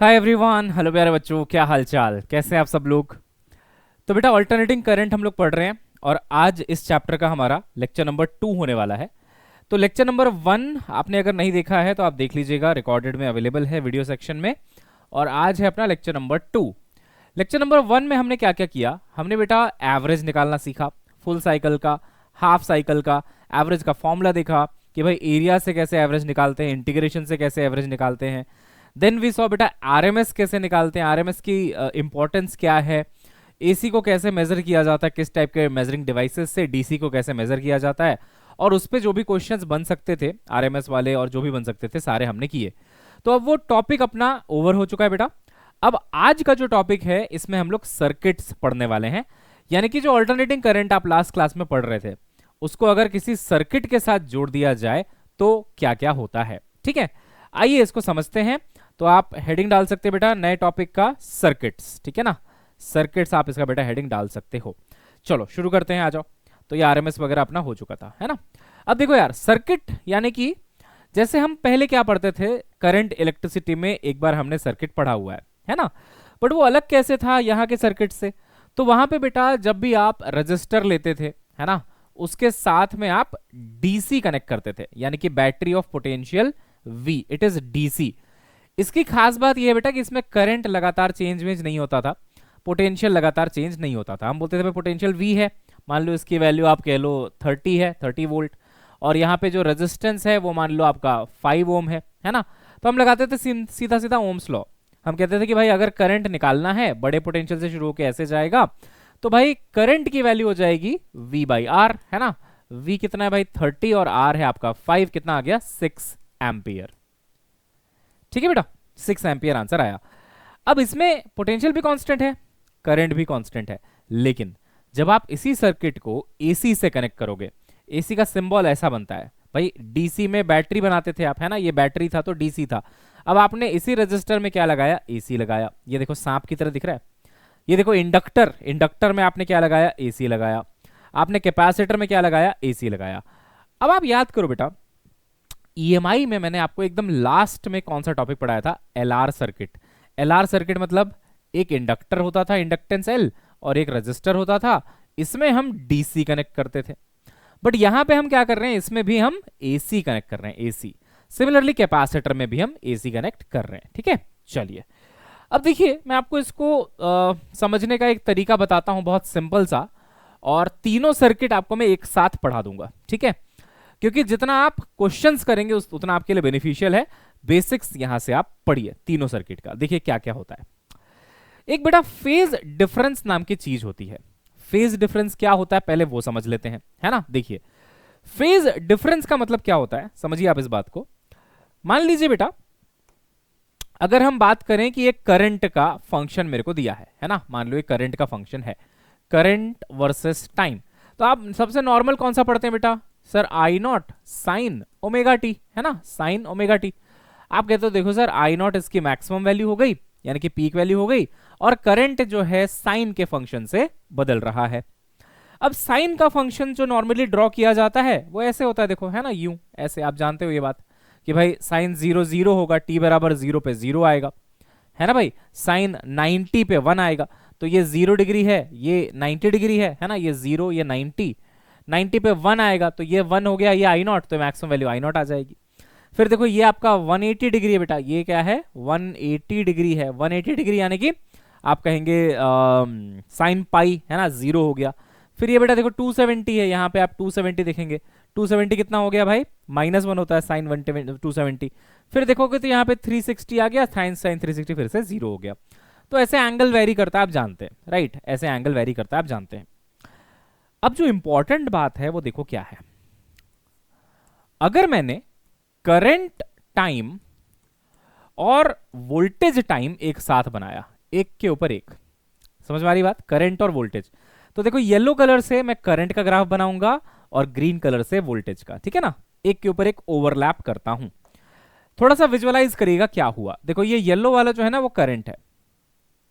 Hi everyone, hello प्यारे बच्चों, क्या हाल चाल, कैसे हैं आप सब लोग। तो बेटा अल्टरनेटिंग करंट हम लोग पढ़ रहे हैं और आज इस चैप्टर का हमारा लेक्चर नंबर 2 होने वाला है। तो लेक्चर नंबर 1 आपने अगर नहीं देखा है तो आप देख लीजिएगा, रिकॉर्डेड में अवेलेबल है वीडियो सेक्शन में। और आज है अपना लेक्चर नंबर 2। लेक्चर नंबर 1 में हमने क्या क्या किया, हमने बेटा एवरेज निकालना सीखा, फुल साइकिल का, हाफ साइकिल का, एवरेज का फॉर्मूला देखा कि भाई एरिया से कैसे एवरेज निकालते हैं, इंटीग्रेशन से कैसे एवरेज निकालते हैं। देन वी सॉ बेटा आरएमएस कैसे निकालते हैं, आरएमएस की इंपॉर्टेंस क्या है, एसी को कैसे मेजर किया जाता है, किस टाइप के मेजरिंग डिवाइसेस से डीसी को कैसे मेजर किया जाता है, और उस पे जो भी क्वेश्चंस बन सकते थे आरएमएस वाले और जो भी बन सकते थे सारे हमने किए। तो अब वो टॉपिक अपना ओवर हो चुका है बेटा। अब आज का जो टॉपिक है इसमें हम लोग सर्किट्स पढ़ने वाले हैं, यानी कि जो अल्टरनेटिंग करंट आप लास्ट क्लास में पढ़ रहे थे उसको अगर किसी सर्किट के साथ जोड़ दिया जाए तो क्या क्या होता है। ठीक है, आइए इसको समझते हैं। तो आप हेडिंग डाल सकते हैं बेटा नए टॉपिक का सर्किट्स, ठीक है ना, सर्किट्स आप इसका बेटा हेडिंग डाल सकते हो। चलो शुरू करते हैं, आ जाओ। तो ये आरएमएस वगैरह अपना हो चुका था, है ना। अब देखो यार, सर्किट यानी कि जैसे हम पहले क्या पढ़ते थे, करंट इलेक्ट्रिसिटी में एक बार हमने सर्किट पढ़ा हुआ है ना। बट वो अलग कैसे था यहाँ के सर्किट से। तो वहां पे बेटा जब भी आप रजिस्टर लेते थे, है ना, उसके साथ में आप डीसी कनेक्ट करते थे, यानी कि battery of potential V, it is DC. इसकी खास बात यह है बेटा कि इसमें करंट लगातार चेंज नहीं होता था, पोटेंशियल लगातार चेंज नहीं होता था। हम बोलते थे भाई पोटेंशियल वी है, मान लो इसकी वैल्यू आप कह लो 30 है, 30 वोल्ट, और यहाँ पे जो रेजिस्टेंस है वो मान लो आपका 5 ओम है ना। तो हम लगाते थे सीधा सीधा ओम्स लॉ। हम कहते थे कि भाई अगर करंट निकालना है बड़े पोटेंशियल से शुरू होकर ऐसे जाएगा तो भाई करंट की वैल्यू हो जाएगी V बाई आर, है ना। V कितना है भाई 30 और R है आपका 5, कितना आ गया 6 एम्पियर। ठीक है बेटा, 6 एम्पियर आंसर आया। अब इसमें पोटेंशियल भी कांस्टेंट है, करंट भी कांस्टेंट है, लेकिन जब आप इसी सर्किट को एसी से कनेक्ट करोगे, एसी का सिंबल ऐसा बनता है भाई, डीसी में बैटरी बनाते थे आप, है ना, ये बैटरी था तो डीसी था। अब आपने इसी रजिस्टर में क्या लगाया, एसी लगाया। ये देखो सांप की तरह दिख रहा है। ये देखो इंडक्टर, इंडक्टर में आपने क्या लगाया, एसी लगाया। आपने कैपेसिटर में क्या लगाया, एसी लगाया। अब आप याद करो बेटा, ईएमआई में मैंने आपको एकदम लास्ट में कौन सा टॉपिक पढ़ाया था, एलआर सर्किट। एलआर सर्किट मतलब एक इंडक्टर होता था, इंडक्टेंस एल, और एक रजिस्टर होता था, इसमें हम डीसी कनेक्ट करते थे। बट यहां पे हम क्या कर रहे हैं, इसमें भी हम एसी कनेक्ट कर रहे हैं, एसी। सिमिलरली कैपेसिटर में भी हम एसी कनेक्ट कर रहे हैं। ठीक है, चलिए अब देखिए मैं आपको इसको समझने का एक तरीका बताता हूं, बहुत सिंपल सा, और तीनों सर्किट आपको मैं एक साथ पढ़ा दूंगा। ठीक है, क्योंकि जितना आप क्वेश्चंस करेंगे उतना आपके लिए बेनिफिशियल है। बेसिक्स यहां से आप पढ़िए तीनों सर्किट का, देखिए क्या क्या होता है। एक बेटा फेज डिफरेंस नाम की चीज होती है। फेज डिफरेंस क्या होता है पहले वो समझ लेते हैं, है ना। देखिए फेज डिफरेंस का मतलब क्या होता है, समझिए आप इस बात को। मान लीजिए बेटा अगर हम बात करें कि एक करंट का फंक्शन मेरे को दिया है ना, मान लो एक करंट का फंक्शन है, करंट वर्सेस टाइम। तो आप सबसे नॉर्मल कौन सा पढ़ते हैं बेटा, sir I naught sine omega T, है ना, साइन ओमेगा टी। आप कहते हो देखो सर आई नॉट इसकी मैक्सिमम वैल्यू हो गई, यानी कि पीक वैल्यू हो गई, और करंट जो है साइन के फंक्शन से बदल रहा है। अब साइन का फंक्शन जो नॉर्मली ड्रॉ किया जाता है वो ऐसे होता है, देखो, है ना, यूं ऐसे। आप जानते हो ये बात कि भाई साइन 0 0 होगा, टी बराबर 0 पे 0 आएगा, है ना भाई। साइन 90 पे 1 आएगा, तो ये 0 डिग्री है, ये 90 डिग्री है ना, ये 0 ये 90, 90 पे 1 आएगा तो ये 1 हो गया, ये आई नॉट, तो मैक्सिमम वैल्यू आई नॉट आ जाएगी। फिर देखो ये आपका 180 डिग्री है बेटा, ये क्या है 180 डिग्री है, 180 डिग्री यानी कि आप कहेंगे साइन पाई, है ना, 0 हो गया। फिर ये बेटा देखो 270 है, यहाँ पे आप 270 देखेंगे, 270 कितना हो गया भाई, -1 होता है साइन 270। फिर देखोगे तो यहाँ पे 360 आ गया, साइन 360 फिर से 0 हो गया। तो ऐसे एंगल वेरी करता है, आप जानते हैं, राइट, ऐसे एंगल वेरी करता है, आप जानते हैं। अब जो इंपॉर्टेंट बात है वो देखो क्या है, अगर मैंने करंट टाइम और वोल्टेज टाइम एक साथ बनाया, एक के ऊपर एक, समझ में आ रही बात, करंट और वोल्टेज। तो देखो येलो कलर से मैं करंट का ग्राफ बनाऊंगा और ग्रीन कलर से वोल्टेज का, ठीक है ना, एक के ऊपर एक ओवरलैप करता हूं। थोड़ा सा विजुअलाइज करिएगा क्या हुआ। देखो ये येलो वाला जो है ना वो करंट है,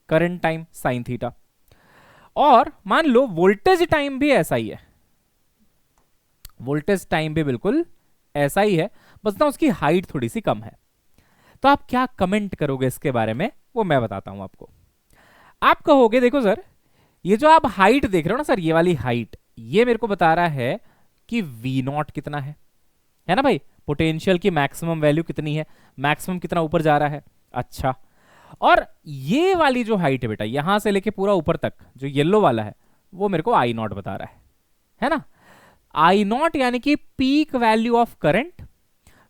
करंट टाइम साइन थीटा, और मान लो वोल्टेज टाइम भी ऐसा ही है, वोल्टेज टाइम भी बिल्कुल ऐसा ही है, बस ना उसकी हाइट थोड़ी सी कम है। तो आप क्या कमेंट करोगे इसके बारे में, वो मैं बताता हूं आपको। आप कहोगे देखो सर, ये जो आप हाइट देख रहे हो ना सर, ये वाली हाइट, ये मेरे को बता रहा है कि वी नॉट कितना है ना भाई, पोटेंशियल की मैक्सिमम वैल्यू कितनी है, मैक्सिमम कितना ऊपर जा रहा है। अच्छा, और ये वाली जो हाइट है बेटा, यहां से लेके पूरा ऊपर तक जो येलो वाला है, वो मेरे को आई नॉट बता रहा है ना। आई नॉट यानी कि peak value of current,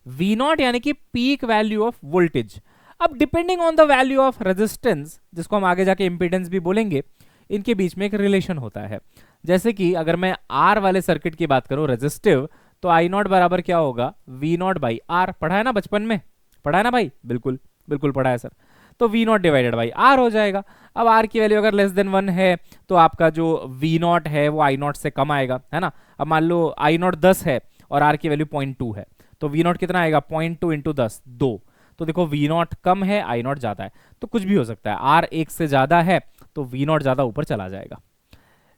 V naught यानी कि पीक वैल्यू ऑफ वोल्टेज। अब depending on the value of resistance, जिसको हम आगे जाके इंपीडेंस भी बोलेंगे, इनके बीच में एक रिलेशन होता है। जैसे कि अगर मैं आर वाले सर्किट की बात करूं रेजिस्टिव, तो आई नॉट बराबर क्या होगा, वी नॉट बाई आर। पढ़ा है ना बचपन में, पढ़ा है ना भाई, बिल्कुल बिल्कुल पढ़ा है सर। तो V naught divided by R हो जाएगा। अब आर की वैल्यू अगर लेस देन 1 है तो आपका जो वी नॉट है वो आई नॉट से कम आएगा, है ना। अब मान लो आई नॉट 10 है और आर की वैल्यू 0.2 है, तो वी नॉट कितना आएगा, 0.2 इंटू 10, 2। तो देखो वी नॉट कम है, आई नॉट ज्यादा है, तो कुछ भी हो सकता है। आर 1 से ज्यादा है तो वी नॉट ज्यादा ऊपर चला जाएगा।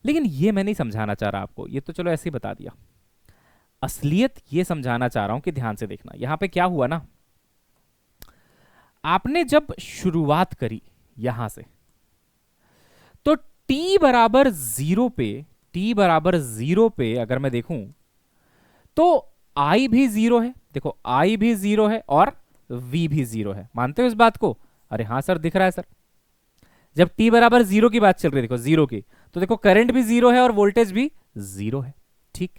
लेकिन ये मैं नहीं समझाना चाह रहा आपको, ये तो चलो ऐसे ही बता दिया। असलियत ये समझाना चाह रहा हूं कि ध्यान से देखना। यहां पे क्या हुआ ना, आपने जब शुरुआत करी यहां से, तो t बराबर 0 पे, t बराबर 0 पे अगर मैं देखूं तो i भी 0 है। देखो i भी 0 है और v भी 0 है। मानते हो इस बात को? अरे हाँ सर, दिख रहा है सर। जब t बराबर 0 की बात चल रही है, देखो 0 की, तो देखो करंट भी 0 है और वोल्टेज भी 0 है। ठीक,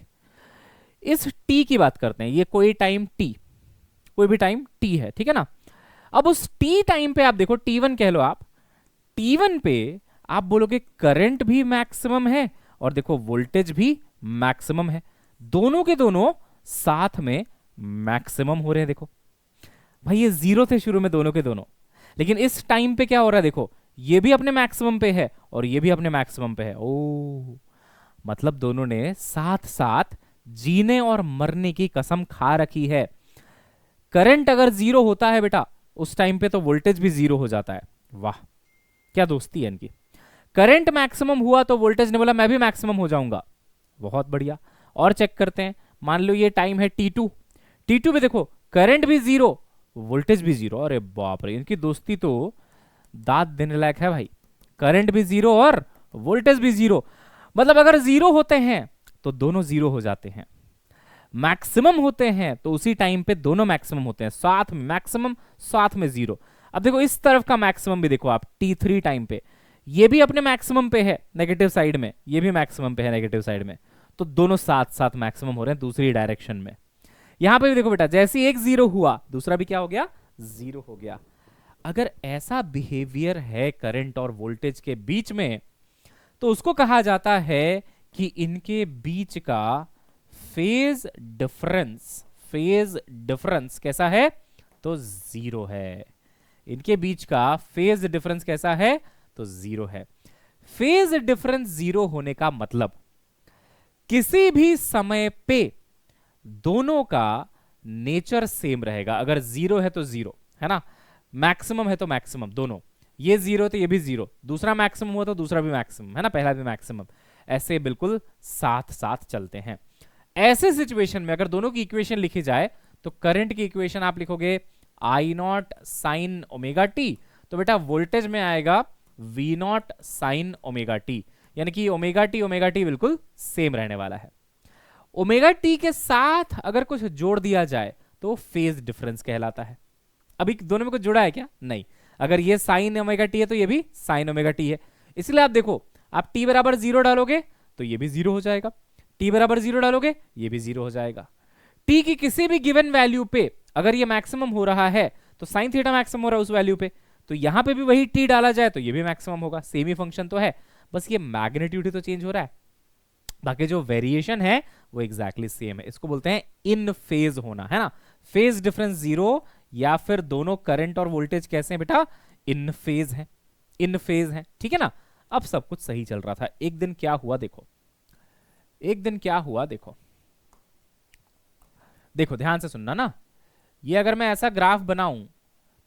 इस t की बात करते हैं, ये कोई टाइम t, कोई भी टाइम t है, ठीक है ना। अब उस t टाइम पे आप देखो, t1 कह लो आप, t1 पे आप बोलोगे करंट भी मैक्सिमम है और देखो वोल्टेज भी मैक्सिमम है, दोनों के दोनों साथ में मैक्सिमम हो रहे हैं। देखो भाई ये 0 थे शुरू में दोनों के दोनों, लेकिन इस टाइम पे क्या हो रहा है, देखो ये भी अपने मैक्सिमम पे है और ये भी अपने मैक्सिमम पे है। ओ, मतलब दोनों ने साथ साथ जीने और मरने की कसम खा रखी है। करंट अगर 0 होता है बेटा उस टाइम पे, तो वोल्टेज भी 0 हो जाता है। वाह, क्या दोस्ती है इनकी। करंट मैक्सिमम हुआ तो वोल्टेज ने बोला मैं भी मैक्सिमम हो जाऊंगा। बहुत बढ़िया। और चेक करते हैं, मान लो ये टाइम है t2, t2 पे देखो करंट भी 0, वोल्टेज भी 0। अरे बाप रे, इनकी दोस्ती तो दांत देने लायक है भाई। करंट भी 0 और वोल्टेज भी 0, मतलब अगर 0 होते हैं तो दोनों 0 हो जाते हैं, मैक्सिमम होते हैं तो उसी टाइम पे दोनों मैक्सिमम होते हैं, साथ में मैक्सिमम साथ में 0। अब देखो इस तरफ का मैक्सिमम भी देखो आप, t3 टाइम पे ये भी अपने मैक्सिमम पे है नेगेटिव साइड में, ये भी मैक्सिमम पे है नेगेटिव साइड में, तो दोनों साथ साथ मैक्सिमम हो रहे हैं दूसरी डायरेक्शन में। यहां पे भी देखो बेटा, जैसे ही एक 0 हुआ दूसरा भी क्या हो गया, 0 हो गया। अगर ऐसा बिहेवियर है करंट और वोल्टेज के बीच में, तो उसको कहा जाता है कि इनके बीच का फेज डिफरेंस, फेज डिफरेंस कैसा है, तो 0 है। इनके बीच का फेज डिफरेंस कैसा है, तो 0 है। फेज डिफरेंस 0 होने का मतलब किसी भी समय पे दोनों का नेचर सेम रहेगा। अगर 0 है तो 0, है ना, मैक्सिमम है तो मैक्सिमम, दोनों, ये 0 तो ये भी 0, दूसरा मैक्सिमम हुआ तो दूसरा भी मैक्सिमम, है ना, पहला भी मैक्सिमम, ऐसे बिल्कुल साथ साथ चलते हैं। ऐसे सिचुएशन में अगर दोनों की इक्वेशन लिखी जाए तो करंट की इक्वेशन आप लिखोगे I naught sine omega T, तो बेटा वोल्टेज में आएगा V naught sine omega T, यानी कि ओमेगा टी बिल्कुल सेम रहने वाला है। ओमेगा टी के साथ अगर कुछ जोड़ दिया जाए तो फेज डिफरेंस कहलाता है। अभी दोनों में कुछ जुड़ा है क्या, नहीं। अगर ये साइन ओमेगा टी है तो ये भी साइन ओमेगा टी है, इसलिए आप देखो, आप t बराबर 0 डालोगे तो ये भी 0 हो जाएगा, t बराबर 0 डालोगे ये भी 0 हो जाएगा। t की किसी भी गिवन वैल्यू पे अगर ये मैक्सिमम हो रहा है तो साइन थीटा मैक्सिमम हो रहा है उस वैल्यू पे, तो यहां पे भी वही t डाला जाए तो ये भी मैक्सिमम होगा, सेम ही फंक्शन तो है, बस ये मैग्नीट्यूड ही तो चेंज हो रहा है, बाकी जो वेरिएशन है वो एग्जैक्टली सेम है। इसको बोलते हैं इन फेज होना, है ना। फेज डिफरेंस 0, या फिर दोनों करंट और वोल्टेज कैसे हैं बेटा, इन फेज हैं, इन फेज हैं, ठीक है ना। अब सब कुछ सही चल रहा था, एक दिन क्या हुआ देखो, एक दिन क्या हुआ देखो, देखो ध्यान से सुनना ना। ये अगर मैं ऐसा ग्राफ बनाऊं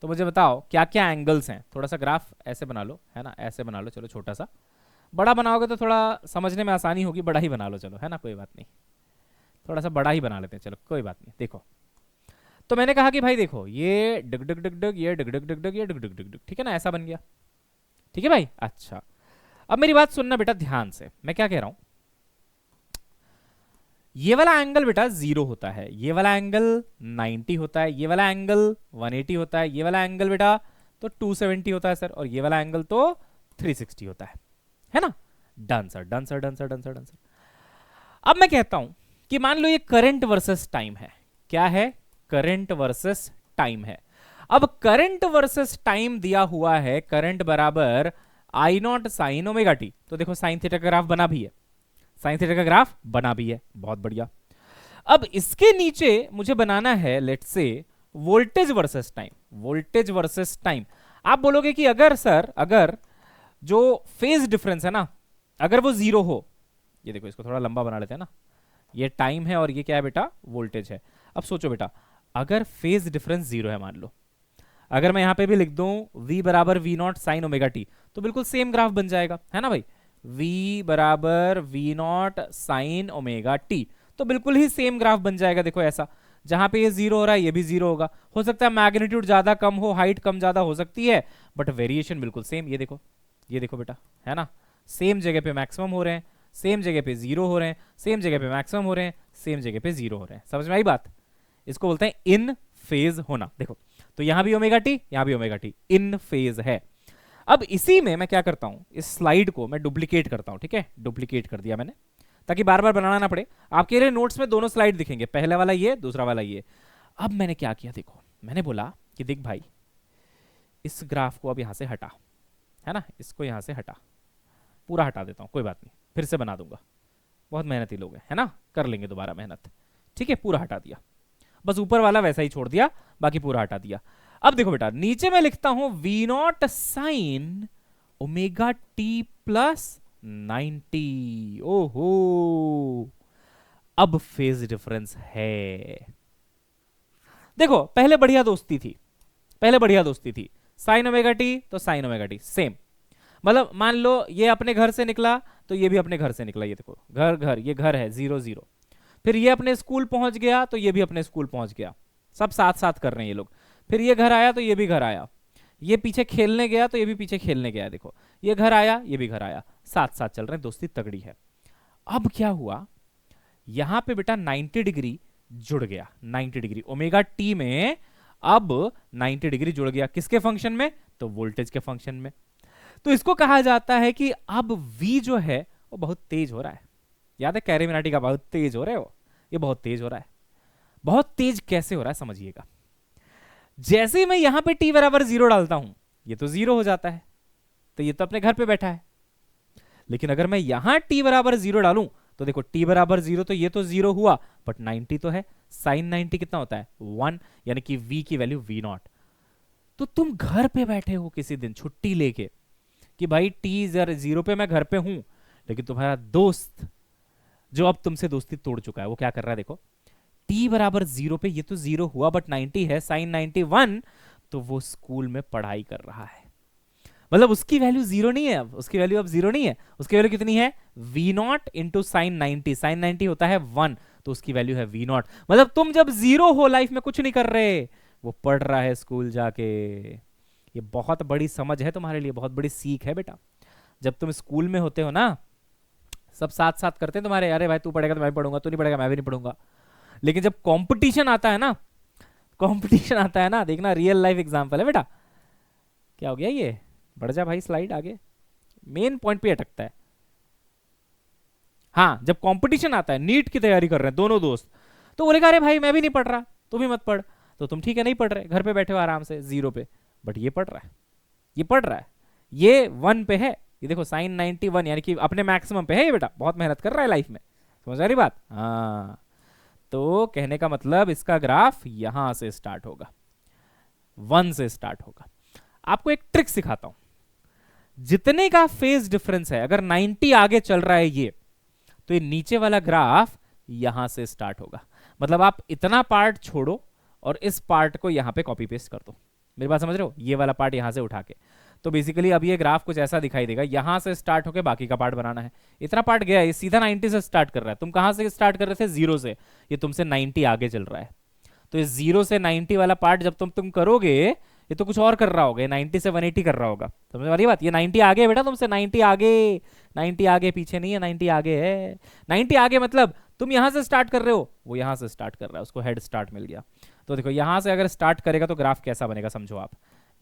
तो मुझे बताओ क्या क्या एंगल्स हैं। थोड़ा सा ग्राफ ऐसे बना लो, है ना, ऐसे बना लो, चलो छोटा सा, बड़ा बनाओगे तो थोड़ा समझने में आसानी होगी, बड़ा ही बना लो चलो, है ना, कोई बात नहीं, थोड़ा सा बड़ा ही बना लेते हैं, चलो कोई बात नहीं। देखो तो मैंने कहा कि भाई देखो ये डग डग डग डग, ये डग डग डग डग, ये डग डग डग डग, ठीक है ना, ऐसा बन गया। ठीक है भाई, अच्छा अब मेरी बात सुनना बेटा ध्यान से, मैं क्या कह रहा हूं। ये वाला एंगल बेटा 0 होता है, ये वाला एंगल 90 होता है, ये वाला एंगल 180 होता है, ये वाला एंगल बेटा तो 270 होता है सर, और ये वाला एंगल तो 360 होता है ना। Done sir, done sir, done sir, done sir, done sir. अब मैं कहता हूं कि मान लो ये करंट वर्सेस टाइम है। क्या है? करंट वर्सेस टाइम है। अब करंट वर्सेस टाइम दिया हुआ है, करंट बराबर I naught sine omega T. तो देखो साइन थीटा का ग्राफ बना भी है, साइन थीटा का ग्राफ बना भी है, बहुत बढ़िया। अब इसके नीचे मुझे बनाना है let's say voltage versus time, voltage versus time. आप बोलोगे कि अगर सर, अगर जो फेज डिफरेंस है ना, अगर वो 0 हो, ये देखो इसको थोड़ा लंबा बना लेते हैं ना, ये टाइम है और ये क्या है बेटा? वोल्टेज है। अब सोचो बेटा, अगर फेज डिफरेंस 0 है मान लो, अगर मैं यहां पे भी लिख दूं v बराबर V naught sine omega T, तो बिल्कुल सेम ग्राफ बन जाएगा, है ना भाई। v बराबर V naught sine omega T, तो बिल्कुल ही सेम ग्राफ बन जाएगा। देखो ऐसा, जहां पे ये 0 हो रहा है ये भी 0 होगा। हो सकता है मैग्नीट्यूड ज्यादा कम हो, हाइट कम ज्यादा हो सकती है, बट वेरिएशन बिल्कुल सेम। ये देखो बेटा, है ना, सेम जगह पे मैक्सिमम हो रहे हैं, सेम जगह पे 0 हो रहे हैं, सेम जगह पे मैक्सिमम हो रहे हैं, सेम जगह पे 0 हो रहे हैं। समझ में आई बात? इसको बोलते हैं इन फेज होना। देखो तो यहां भी ओमेगा टी, यहां भी ओमेगा टी, इन फेज है। अब इसी में मैं क्या करता हूं, इस स्लाइड को मैं डुप्लीकेट करता हूं। ठीक है, डुप्लीकेट कर दिया मैंने, ताकि बार बार बनाना ना पड़े। आपके लिए नोट्स में दोनों स्लाइड दिखेंगे, पहला वाला ये, दूसरा वाला ये। अब मैंने क्या किया, देखो मैंने बोला कि देख भाई, इस ग्राफ को अब यहां से हटा, है ना, इसको यहां से हटा, पूरा हटा देता हूं, कोई बात नहीं, फिर से बना दूंगा। बहुत मेहनती लोग हैं, है ना, कर लेंगे दोबारा मेहनत। ठीक है, पूरा हटा दिया, बस ऊपर वाला वैसा ही छोड़ दिया, बाकी पूरा हटा दिया। अब देखो बेटा, नीचे मैं लिखता हूं V naught sine omega T plus 90। ओहो, अब फेज डिफरेंस है। देखो पहले बढ़िया दोस्ती थी, पहले बढ़िया दोस्ती थी, साइन ओमेगा टी तो साइन ओमेगा टी सेम। मतलब मान लो ये अपने घर से निकला तो ये भी अपने घर से निकला, ये देखो घर घर, ये घर है 0 0। फिर ये अपने स्कूल पहुंच गया तो ये भी अपने स्कूल पहुंच गया, सब साथ साथ कर रहे हैं ये लोग। फिर ये घर आया तो ये भी घर आया, ये पीछे खेलने गया तो ये भी पीछे खेलने गया। देखो ये घर आया, ये भी घर आया, साथ साथ चल रहे हैं, दोस्ती तगड़ी है। अब क्या हुआ, यहां पे बेटा 90 डिग्री जुड़ गया, 90 डिग्री ओमेगा टी में अब 90 डिग्री जुड़ गया। किसके फंक्शन में? तो वोल्टेज के फंक्शन में। तो इसको कहा जाता है कि अब v जो है वो बहुत तेज हो रहा है। याद है कैरेमिनाटी का, बहुत तेज हो रहा है वो, ये बहुत तेज हो रहा है। बहुत तेज कैसे हो रहा है समझिएगा, जैसे ही मैं यहां पे t बराबर 0 डालता हूं, ये तो 0 हो जाता है, तो ये तो अपने घर पे बैठा है। लेकिन अगर मैं यहां t बराबर 0 डालूं तो देखो t बराबर 0, तो ये तो 0 हुआ, बट 90 तो है, साइन 90 कितना होता है 1, यानी कि v की वैल्यू v नॉट। तो तुम घर पे बैठे हो किसी दिन छुट्टी लेके कि भाई t 0 पे मैं घर पे हूं, लेकिन तुम्हारा दोस्त जो अब तुमसे दोस्ती तोड़ चुका है वो क्या कर रहा है, देखो t बराबर 0 पे ये तो 0 हुआ, बट 90 है, साइन 91, तो वो स्कूल में पढ़ाई कर रहा है। मतलब उसकी वैल्यू 0 नहीं है, अब उसकी वैल्यू अब 0 नहीं है, उसकी वैल्यू कितनी है v naught into sine 90, sine 90 होता है 1, तो उसकी वैल्यू है v नॉट। मतलब तुम जब 0 हो लाइफ में कुछ नहीं कर रहे, वो पढ़ रहा है स्कूल जाके। ये बहुत बड़ी समझ है तुम्हारे लिए, बहुत बड़ी सीख है बेटा। जब तुम स्कूल में होते हो ना, सब साथ साथ करते हैं तुम्हारे, अरे भाई तू पढ़ेगा तो मैं भी पढ़ूंगा, तू नहीं पढ़ेगा मैं भी नहीं पढ़ूंगा। लेकिन जब कंपटीशन आता है ना, कंपटीशन आता है ना, देखना रियल लाइफ एग्जांपल है बेटा। क्या हो गया, ये बढ़ जा भाई स्लाइड आगे, मेन पॉइंट पे अटकता है। हाँ, जब कंपटीशन आता है, नीट की तैयारी कर रहे हैं दोनों दोस्त, तो बोलेगा अरे भाई मैं भी नहीं पढ़ रहा, तू भी मत पढ़। तो तुम ठीक है नहीं पढ़ रहे, घर पे बैठे हो आराम से 0 पे, बट ये पढ़ रहा है, ये पढ़ रहा है, ये 1 पे है, ये देखो साइन 91 यानी कि अपने मैक्सिमम पे है ये बेटा, बहुत मेहनत कर रहा है लाइफ में। समझ आ रही बात? हाँ, तो कहने का मतलब इसका ग्राफ यहां से स्टार्ट होगा, 1 से स्टार्ट होगा। आपको एक ट्रिक सिखाता हूं, जितने का फेज डिफरेंस है, अगर 90 आगे चल रहा है ये, तो ये नीचे वाला ग्राफ यहां से स्टार्ट होगा। मतलब आप इतना पार्ट छोड़ो और इस पार्ट को यहां पे कॉपी पेस्ट कर दो। मेरी बात समझ रहे हो? ये वाला पार्ट यहां से उठा के, तो बेसिकली अब ये ग्राफ कुछ ऐसा दिखाई देगा, यहां से स्टार्ट होके बाकी का पार्ट बनाना है। इतना पार्ट गया, ये सीधा 90 से स्टार्ट कर रहा है, तुम कहां से स्टार्ट कर रहे थे 0 से, ये तुमसे 90 आगे चल रहा है। तो इस 0 से 90 वाला पार्ट जब तुम करोगे, ये तो कुछ और कर रहा होगा, 90 से 180 कर रहा होगा, समझ वाली बात। ये 90 आगे है बेटा तुमसे, 90 आगे, 90 आगे पीछे नहीं है, 90 आगे है। 90 आगे मतलब तुम यहां से स्टार्ट कर रहे हो, वो यहां से स्टार्ट कर रहा है, उसको हेड स्टार्ट मिल गया। तो देखो यहां से अगर स्टार्ट करेगा तो ग्राफ कैसा बनेगा समझो आप।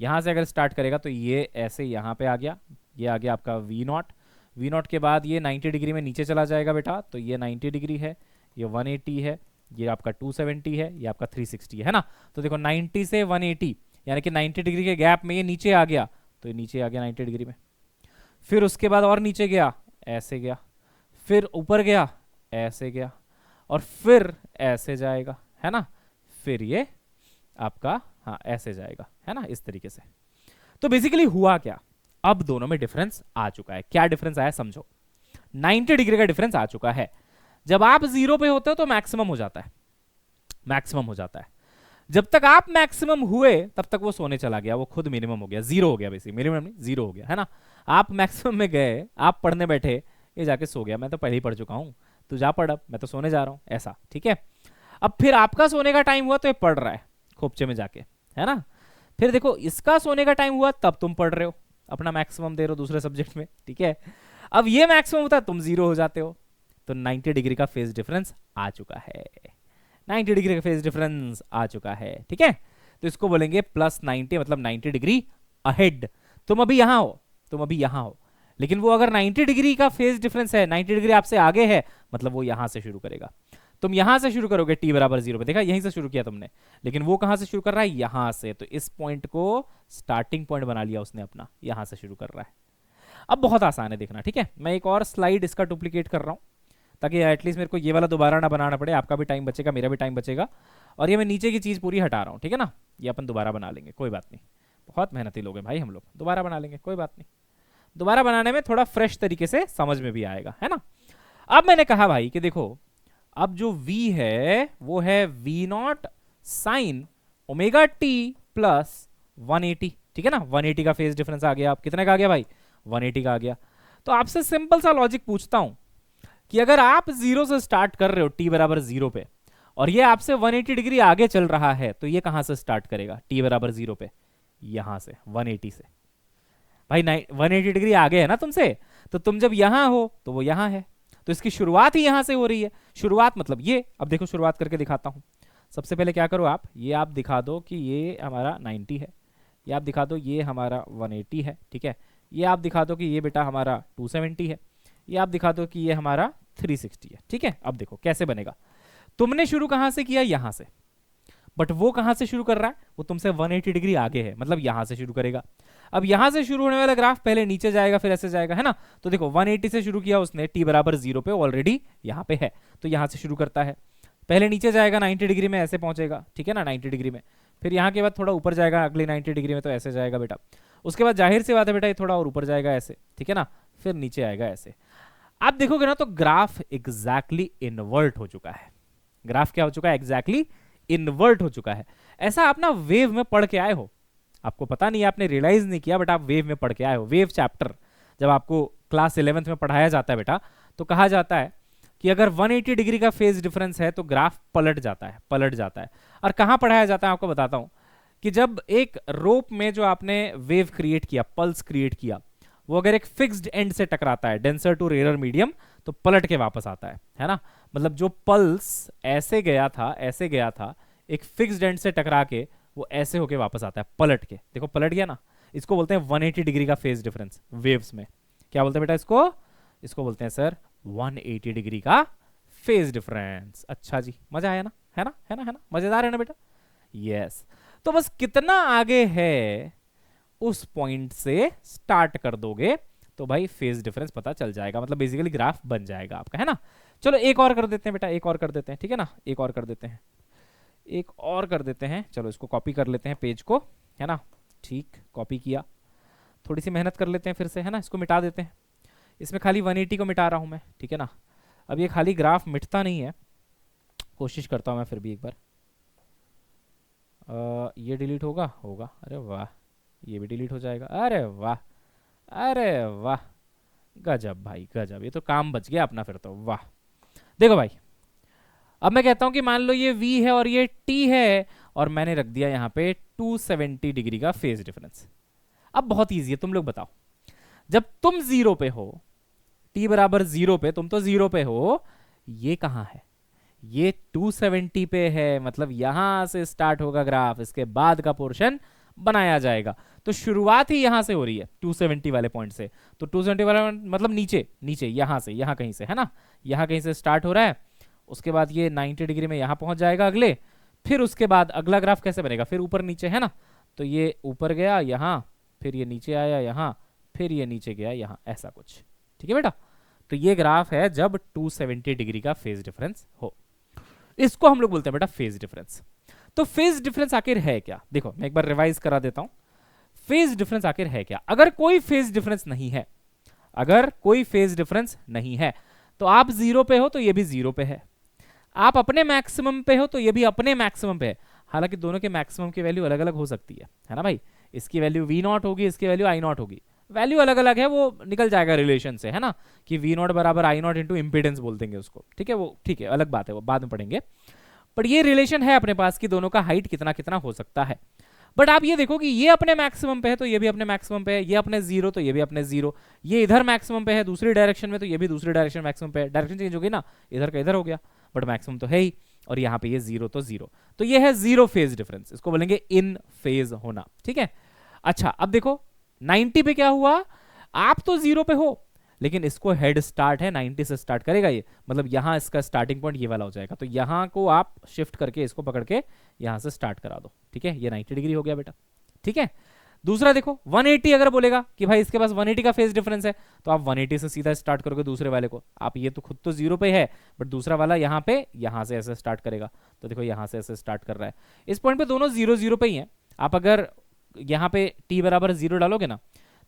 यहां से अगर स्टार्ट करेगा तो ये ऐसे यहां पे आ गया, ये आ गया आपका V0। V0 के बाद ये 90 डिग्री में नीचे चला जाएगा बेटा, तो ये 90 डिग्री है, ये 180 है, ये आपका 270 है, ये आपका 360 है ना। तो देखो 90 से 180 यानी कि 90 डिग्री के गैप में ये नीचे आ गया, तो ये नीचे आ गया 90 डिग्री में। फिर उसके बाद और नीचे गया, ऐसे गया, फिर ऊपर गया, ऐसे गया, और फिर ऐसे जाएगा, है ना। फिर ये आपका हाँ ऐसे जाएगा, है ना, इस तरीके से। तो बेसिकली हुआ क्या, अब दोनों में डिफरेंस आ चुका है। क्या डिफरेंस आया समझो, 90 डिग्री का डिफरेंस आ चुका है। जब आप 0 पे होते हो तो मैक्सिमम हो जाता है, मैक्सिमम हो जाता है। जब तक आप मैक्सिमम हुए तब तक वो सोने चला गया, वो खुद मिनिमम हो गया, 0 हो गया, बेसिकली मिनिमम नहीं 0 हो गया, है ना। आप मैक्सिमम में गए, आप पढ़ने बैठे, ये जाके सो गया, मैं तो पहले ही पढ़ चुका हूं, तू जा पढ़, अब मैं तो सोने जा रहा हूं, ऐसा, ठीक है। अब फिर आपका सोने का टाइम हुआ तो ये पढ़ रहा है खोपचे में जाके, है ना। फिर देखो इसका सोने का टाइम हुआ तब तुम पढ़ रहे हो, अपना मैक्सिमम दे रहे हो दूसरे सब्जेक्ट में, ठीक है। अब ये मैक्सिमम होता है, तुम 0 हो जाते हो। तो 90 डिग्री का फेज डिफरेंस आ चुका है, 90 डिग्री का फेज डिफरेंस आ चुका है, ठीक है। तो इसको बोलेंगे +90, मतलब 90 डिग्री अहेड। तुम अभी यहां हो, तुम अभी यहां हो, लेकिन वो अगर 90 डिग्री का फेज डिफरेंस है, 90 डिग्री आपसे आगे है, मतलब वो यहां से शुरू करेगा। तुम यहां से शुरू करोगे t बराबर 0 पे, देखा यहीं से शुरू किया तुमने, लेकिन वो कहां से शुरू कर रहा है, यहां से। तो इस पॉइंट को स्टार्टिंग पॉइंट बना लिया उसने अपना, यहां से शुरू कर रहा है। अब बहुत आसान है देखना, ठीक है। मैं एक और स्लाइड इसका डुप्लीकेट कर रहा हूं ताकि एटलीस्ट मेरे को ये वाला दोबारा ना बनाना पड़े, आपका भी टाइम बचेगा, मेरा भी टाइम बचेगा। और ये मैं नीचे की चीज़ पूरी हटा रहा हूँ, ठीक है ना। ये अपन दोबारा बना लेंगे, कोई बात नहीं, बहुत मेहनती लोग हैं भाई हम लोग, दोबारा बना लेंगे, कोई बात नहीं। दोबारा बनाने में थोड़ा फ्रेश तरीके से समझ में भी आएगा, है ना। अब मैंने कहा भाई कि देखो, अब जो V है वो है V0 sign omega T plus 180, ठीक है ना। 180 का फेज डिफरेंस आ गया, आप कितने का आ गया भाई, 180 का आ गया। तो आपसे सिंपल सा लॉजिक पूछता हूं कि अगर आप 0 से स्टार्ट कर रहे हो t बराबर 0 पे, और ये आपसे 180 डिग्री आगे चल रहा है, तो ये कहां से स्टार्ट करेगा t बराबर 0 पे, यहां से 180 से। भाई 180 डिग्री आगे है ना तुमसे, तो तुम जब यहां हो तो वो यहां है, तो इसकी शुरुआत ही यहां से हो रही है। शुरुआत मतलब ये, अब देखो शुरुआत करके दिखाता हूं। सबसे पहले क्या करो आप, ये आप दिखा दो कि ये हमारा 90 है, ये आप दिखा दो ये हमारा 180 है, ठीक है। ये आप दिखा दो कि ये बेटा हमारा 270 है, ये आप दिखा दो कि ये हमारा 360 है, ठीक है। अब देखो कैसे बनेगा, तुमने शुरू कहां से किया, यहां से, बट वो कहां से शुरू कर रहा है, वो तुमसे 180 डिग्री आगे है, मतलब यहां से शुरू करेगा। अब यहां से शुरू होने वाला ग्राफ पहले नीचे जाएगा फिर ऐसे जाएगा, है ना। तो देखो 180 से शुरू किया उसने, t बराबर 0 पे ऑलरेडी यहां पे है, तो यहां से शुरू करता है, पहले नीचे जाएगा 90 डिग्री में, ऐसे पहुंचेगा, ठीक है ना, 90 डिग्री में। फिर यहाँ के बाद थोड़ा ऊपर जाएगा अगले 90 डिग्री में, तो ऐसे जाएगा बेटा। उसके बाद जाहिर सी बात है बेटा ये थोड़ा और ऊपर जाएगा ऐसे, ठीक है ना, फिर नीचे आएगा ऐसे। आप देखोगे ना तो ग्राफ एग्जैक्टली इन्वर्ट हो चुका है। ग्राफ क्या हो चुका है, एग्जैक्टली इन्वर्ट हो चुका है। ऐसा आप ना वेव में पढ़ के आए हो, आपको पता नहीं, आपने रियलाइज नहीं किया, बट आप वेव में पढ़ के आए हो। वेव चैप्टर जब आपको क्लास 11th में पढ़ाया जाता है बेटा, तो कहा जाता है कि अगर 180 डिग्री का फेज डिफरेंस है तो ग्राफ पलट जाता है, पलट जाता है। और कहां पढ़ाया जाता है आपको बताता हूं, कि जब एक रोप में जो आपने वेव क्रिएट किया, पल्स क्रिएट किया, वो अगर एक फिक्स्ड एंड से टकराता है, डेंसर टू रेयर मीडियम, तो पलट के वापस आता है ना। मतलब जो पल्स ऐसे गया था, ऐसे गया था, एक फिक्स्ड एंड से टकरा के वो ऐसे होके वापस आता है, पलट के, देखो पलट गया ना। इसको बोलते हैं 180 डिग्री का फेज डिफरेंस वेव्स में। क्या बोलते हैं बेटा इसको, इसको बोलते हैं सर 180 डिग्री का फेज डिफरेंस। अच्छा जी, मजा आया ना, है ना, है ना, है ना, मजेदार है ना बेटा। यस, तो बस कितना आगे है उस पॉइंट से स्टार्ट कर दोगे तो भाई फेज डिफरेंस पता चल जाएगा, मतलब बेसिकली ग्राफ बन जाएगा आपका, है ना। चलो एक और कर देते हैं बेटा, एक और कर देते हैं, ठीक है ना, एक और कर देते हैं, एक और कर देते हैं। चलो इसको कॉपी कर लेते हैं पेज को, है ना। ठीक, कॉपी किया, थोड़ी सी मेहनत कर लेते हैं फिर से, है ना। इसको मिटा देते हैं, इसमें खाली 180 को मिटा रहा हूं मैं, ठीक है ना। अब ये खाली ग्राफ मिटता नहीं है, कोशिश करता हूं मैं फिर भी एक बार। ये डिलीट होगा, होगा, अरे वाह, ये भी डिलीट हो जाएगा, अरे वाह, अरे वाह, गजब भाई गजब, ये तो काम बच गया अपना फिर तो, वाह। देखो भाई, अब मैं कहता हूं कि मान लो ये v है और ये t है, और मैंने रख दिया यहां पे 270 डिग्री का फेज डिफरेंस। अब बहुत ईजी है, तुम लोग बताओ, जब तुम जीरो पे हो, t बराबर जीरो पे, तुम तो जीरो पे हो, ये कहां है? ये 270 पे है, मतलब यहां से स्टार्ट होगा ग्राफ, इसके बाद का पोर्शन बनाया जाएगा। तो शुरुआत ही यहां से हो रही है 270 वाले पॉइंट से। तो 270 वाला मतलब नीचे नीचे यहां से, यहां कहीं से है ना, यहां कहीं से स्टार्ट हो रहा है, उसके बाद ये 90 डिग्री में यहां पहुंच जाएगा अगले, फिर उसके बाद अगला ग्राफ कैसे बनेगा, फिर ऊपर नीचे है ना, तो ये ऊपर गया यहां, फिर ये नीचे आया यहां, फिर ये नीचे गया यहां, ऐसा कुछ। ठीक है बेटा, तो ये ग्राफ है जब 270 डिग्री का फेज डिफरेंस हो, इसको हम लोग बोलते हैं बेटा फेज डिफरेंस। तो फेज डिफरेंस आखिर है क्या? देखो मैं एक बार रिवाइज करा देता हूं, फेज डिफरेंस आखिर है क्या? अगर कोई फेज डिफरेंस नहीं है, अगर कोई फेज डिफरेंस नहीं है, तो आप जीरो पे हो तो ये भी जीरो पे है, आप अपने मैक्सिमम पे हो तो ये भी अपने मैक्सिमम पे है। हालांकि दोनों के मैक्सिमम की वैल्यू अलग अलग हो सकती है ना भाई, इसकी वैल्यू वी नॉट होगी, इसकी वैल्यू आई नॉट होगी, वैल्यू अलग अलग है, वो निकल जाएगा रिलेशन से, है ना, कि वी नॉट बराबर आई नॉट इंटू इम्पीडेंस बोल देंगे उसको, ठीक है, वो ठीक है, अलग बात है, वो बाद में पढ़ेंगे। बट ये रिलेशन है अपने पास कि दोनों का हाइट कितना कितना हो सकता है। बट आप ये देखो कि ये अपने मैक्सिमम पे है तो ये भी अपने मैक्सिमम पे है, ये अपने जीरो तो ये भी अपने जीरो, ये इधर मैक्सिमम पे है दूसरी डायरेक्शन में तो ये भी दूसरी डायरेक्शन मैक्सिमम पे है, डायरेक्शन चेंज हो गई ना, इधर का इधर हो गया, बट मैक्सिमम तो है ही, और यहाँ पे ये जीरो तो जीरो, तो ये है जीरो फेज डिफरेंस, इसको बोलेंगे इन फेज होना। ठीक है, अच्छा अब देखो 90 पे क्या हुआ, आप तो जीरो पे हो, लेकिन इसको हेड स्टार्ट है 90 से स्टार्ट करेगा ये, मतलब यहां इसका स्टार्टिंग पॉइंट ये वाला हो जाएगा, तो यहां को आप शिफ्ट करके इसको पकड़ के यहां से स्टार्ट करा दो। ठीक है, ये 90 डिग्री हो गया बेटा। ठीक है, दूसरा देखो 180 अगर बोलेगा कि भाई इसके पास 180 का फेज डिफरेंस है, तो आप 180 से सीधा स्टार्ट करोगे दूसरे वाले को, आप ये तो खुद तो जीरो पे है, बट दूसरा वाला यहाँ पे यहां से ऐसे स्टार्ट करेगा, तो देखो यहां से ऐसे स्टार्ट कर रहा है, इस पॉइंट पे दोनों जीरो जीरो पे ही है। आप अगर यहाँ पे t बराबर जीरो डालोगे ना,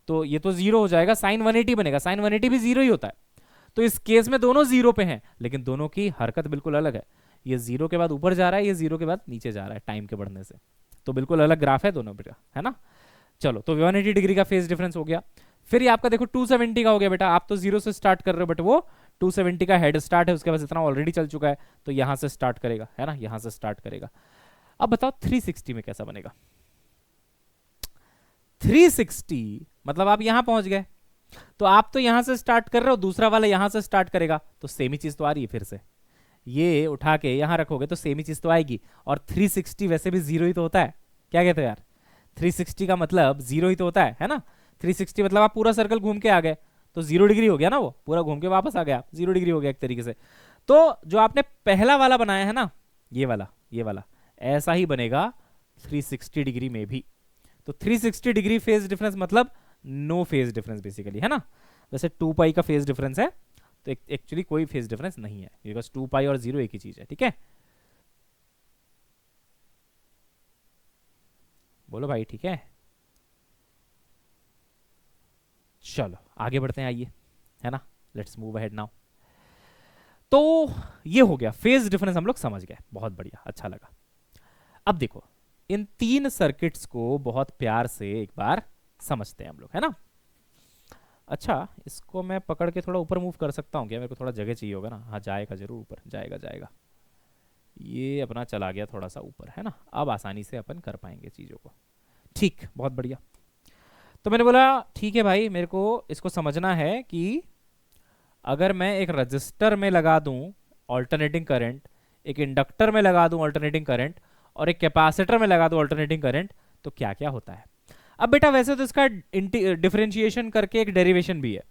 तो ये तो जीरो हो जाएगा, साइन 180 बनेगा, साइन 180 भी जीरो ही होता है, तो इस केस में दोनों जीरो पे हैं, लेकिन दोनों की हरकत बिल्कुल अलग है, ये जीरो के बाद ऊपर जा रहा है, ये जीरो के बाद नीचे जा रहा है टाइम के बढ़ने से, तो बिल्कुल अलग ग्राफ है दोनों बेटा, है ना। चलो तो 180 डिग्री का फेज डिफरेंस हो गया। फिर ये आपका देखो 270 का हो गया बेटा, आप तो जीरो से स्टार्ट कर रहे हो, बट वो 270 का हेड स्टार्ट है, उसके पास इतना ऑलरेडी चल चुका है, तो यहां से स्टार्ट करेगा, है ना, यहां से स्टार्ट करेगा। अब बताओ 360 में कैसा बनेगा? 360 मतलब आप यहां पहुंच गए, तो आप तो यहां से स्टार्ट कर रहे हो, दूसरा वाला यहां से स्टार्ट करेगा, तो सेम ही चीज तो आ रही है, फिर से ये उठा के यहां रखोगे तो सेम ही चीज तो आएगी, और 360 वैसे भी जीरो ही तो होता है, क्या कहते हो यार, 360 का मतलब जीरो ही तो होता है ना, 360 मतलब आप पूरा सर्कल घूम के आ गए, तो 0 डिग्री हो गया ना, वो पूरा घूम के वापस आ गया, 0 डिग्री हो गया एक तरीके से। तो जो आपने पहला वाला बनाया है ना, ये वाला ऐसा ही बनेगा 360 डिग्री में भी। तो 360 डिग्री फेज डिफरेंस मतलब नो फेज डिफरेंस बेसिकली, है ना। वैसे 2 पाई का फेज डिफरेंस है, तो एक्चुअली कोई फेज डिफरेंस नहीं है, बिकॉज 2 पाई और जीरो एक ही चीज है। ठीक है, बोलो भाई ठीक है। चलो आगे बढ़ते हैं, आइए, है ना, लेट्स मूव अहेड नाउ। तो ये हो गया फेज डिफरेंस, हम लोग समझ गए, बहुत बढ़िया, अच्छा लगा। अब देखो इन तीन सर्किट्स को बहुत प्यार से एक बार समझते हैं हम लोग, है ना। अच्छा इसको मैं पकड़ के थोड़ा ऊपर मूव कर सकता हूँ क्या? मेरे को थोड़ा जगह चाहिए होगा ना। हाँ जाएगा जरूर ऊपर, जाएगा जाएगा, ये अपना चला गया थोड़ा सा ऊपर, है ना। अब आसानी से अपन कर पाएंगे चीज़ों को, ठीक, बहुत बढ़िया। तो मैंने बोला ठीक है भाई, मेरे को इसको समझना है कि अगर मैं एक रजिस्टर में लगा दूं ऑल्टरनेटिंग करंट, एक इंडक्टर में लगा दूं ऑल्टरनेटिंग करंट, और एक कैपेसिटर में लगा दूं ऑल्टरनेटिंग करंट, तो क्या क्या होता है। अब बेटा वैसे तो इसका डिफरेंशिएशन करके एक डेरिवेशन भी है,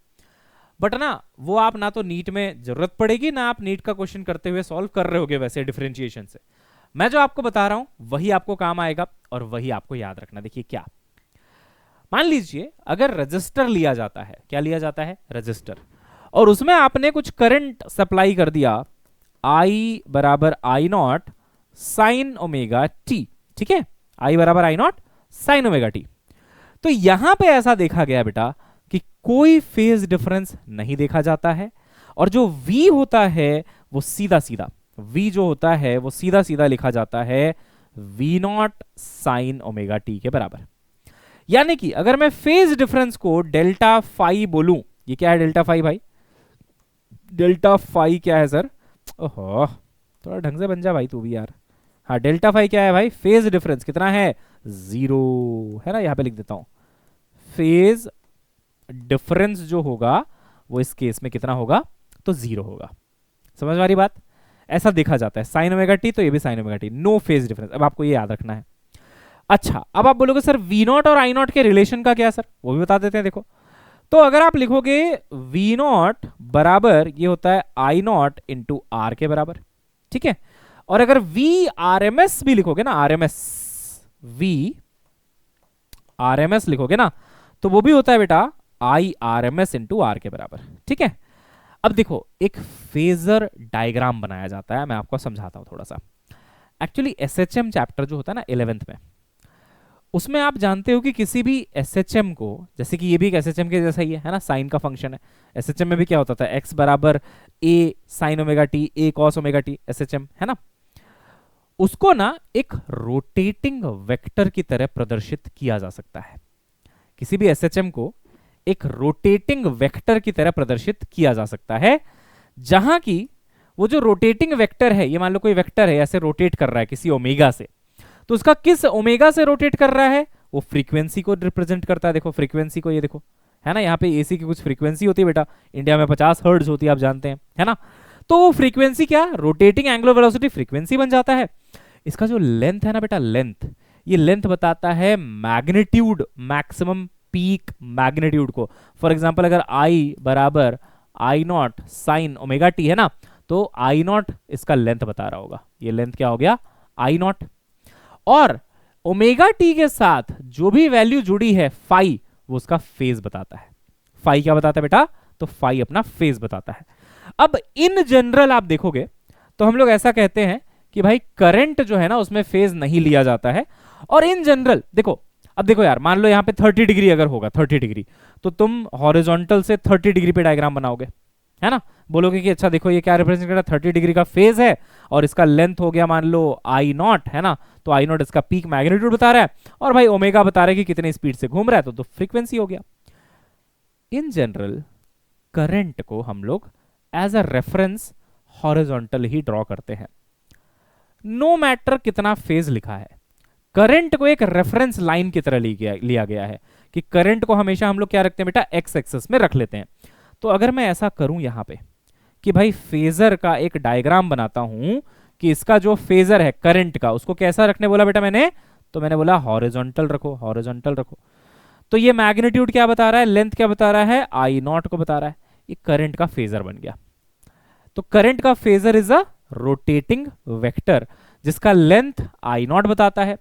बट ना वो आप ना तो नीट में जरूरत पड़ेगी, ना आप नीट का क्वेश्चन करते हुए सॉल्व कर रहे होगे वैसे डिफरेंशिएशन से। मैं जो आपको बता रहा हूं वही आपको काम आएगा, और वही आपको याद रखना। देखिए क्या, मान लीजिए अगर रजिस्टर लिया जाता है, क्या लिया जाता है, रजिस्टर, और उसमें आपने कुछ करंट सप्लाई कर दिया, I बराबर I naught sine omega T. ठीक है, I बराबर I naught sine omega T. तो यहां पे ऐसा देखा गया बेटा कि कोई फेज डिफरेंस नहीं देखा जाता है, और जो V होता है वो सीधा सीधा, V जो होता है वो सीधा सीधा लिखा जाता है V not sine omega T के बराबर। यानी कि अगर मैं फेज डिफरेंस को डेल्टा फाई बोलूं, ये क्या है डेल्टा फाई भाई, डेल्टा फाई क्या है सर, ओहो थोड़ा ढंग से बन जा भाई तू भी यार। हाँ, डेल्टा फाई क्या है भाई? फेज डिफरेंस कितना है? 0 है ना। यहाँ पे लिख देता हूं, फेज डिफरेंस जो होगा वो इस केस में कितना होगा? तो 0 होगा। समझ वाली बात? ऐसा देखा जाता है साइन ओमेगा टी, तो ये भी sine omega T, no phase difference. अब आपको ये याद रखना है। अच्छा, अब आप बोलोगे सर वी नॉट और आई नॉट के रिलेशन का क्या सर? वो भी बता देते हैं। देखो, तो अगर आप लिखोगे वी नॉट बराबर ये होता है आई नॉट इंटू आर के बराबर, ठीक है। और अगर वी आर एम एस भी लिखोगे ना, R M S, V R M S लिखोगे ना, तो वो भी होता है बेटा I R M S into R के बराबर, ठीक है। अब देखो, एक फेजर डायग्राम बनाया जाता है, मैं आपको समझाता हूं थोड़ा सा। एक्चुअली एसएचएम चैप्टर जो होता है ना 11th में, उसमें आप जानते हो कि किसी भी एसएचएम को, जैसे कि ये भी एक एसएचएम के जैसा ही है ना, साइन का फंक्शन है। एसएचएम में भी क्या होता था? एक्स बराबर ए साइन ओमेगा टी, ए कॉस ओमेगा टी, एसएचएम है ना। उसको ना एक रोटेटिंग वेक्टर की तरह प्रदर्शित किया जा सकता है। किसी भी एसएचएम को एक रोटेटिंग वेक्टर की तरह प्रदर्शित किया जा सकता है, जहां की वो जो रोटेटिंग वेक्टर है, ये मान लो कोई वेक्टर है ऐसे रोटेट कर रहा है किसी ओमेगा से, तो उसका किस ओमेगा से रोटेट कर रहा है? वो फ्रीक्वेंसी को रिप्रेजेंट करता है। देखो फ्रीक्वेंसी को, ये देखो है ना, यहाँ पे एसी की कुछ फ्रीक्वेंसी होती है बेटा, इंडिया में 50 हर्ट्ज होती है, आप जानते हैं है ना। तो वो फ्रीक्वेंसी क्या, रोटेटिंग एंगुलर वेलोसिटी फ्रीक्वेंसी बन जाता है। इसका जो लेंथ है ना बेटा, लेंथ, ये लेंथ बताता है मैग्नीट्यूड, मैक्सिमम पीक मैग्नीट्यूड को। फॉर एग्जाम्पल अगर आई बराबर I naught sine omega T है ना, तो आई नॉट इसका लेंथ बता रहा होगा। ये लेंथ क्या हो गया? I not. और ओमेगा टी के साथ जो भी वैल्यू जुड़ी है फाई, वो उसका फेज बताता है। फाई क्या बताता है बेटा? तो फाई अपना फेज बताता है। अब इन जनरल आप देखोगे तो हम लोग ऐसा कहते हैं कि भाई करंट जो है ना उसमें फेज नहीं लिया जाता है। और इन जनरल देखो, अब देखो यार, मान लो यहां पे 30 डिग्री अगर होगा, 30 डिग्री, तो तुम हॉरिजॉन्टल से 30 डिग्री पे डायग्राम बनाओगे, है ना। बोलोगे कि अच्छा देखो ये क्या रिप्रेजेंट कर रहा है, 30 डिग्री का फेज है और इसका लेंथ हो गया मान लो आई नॉट, है ना। तो आई नॉट इसका पीक मैग्नीट्यूड बता रहा है, और भाई ओमेगा बता रहा है कि कितने स्पीड से घूम रहा है, तो फ्रीक्वेंसी हो गया। इन जनरल करंट को हम लोग एज अ रेफरेंस हॉरिजॉन्टल ही ड्रॉ करते हैं, नो मैटर कितना फेज लिखा है। करंट को एक रेफरेंस लाइन की तरह लिया गया है कि करंट को हमेशा हम लोग क्या रखते हैं बेटा? एक्स एक्सिस में रख लेते हैं। तो अगर मैं ऐसा करूं यहां पे कि भाई फेजर का एक डायग्राम बनाता हूं कि इसका जो फेजर है करंट का, उसको कैसा रखने बोला बेटा मैंने? तो मैंने बोला हॉरिजॉन्टल रखो, हॉरिजॉन्टल रखो। तो ये मैग्नीट्यूड क्या बता रहा है, लेंथ क्या बता रहा है? आई नॉट को बता रहा है। ये करंट का फेजर बन गया। तो करंट का phasor is a rotating vector जिसका लेंथ आई नॉट बताता है,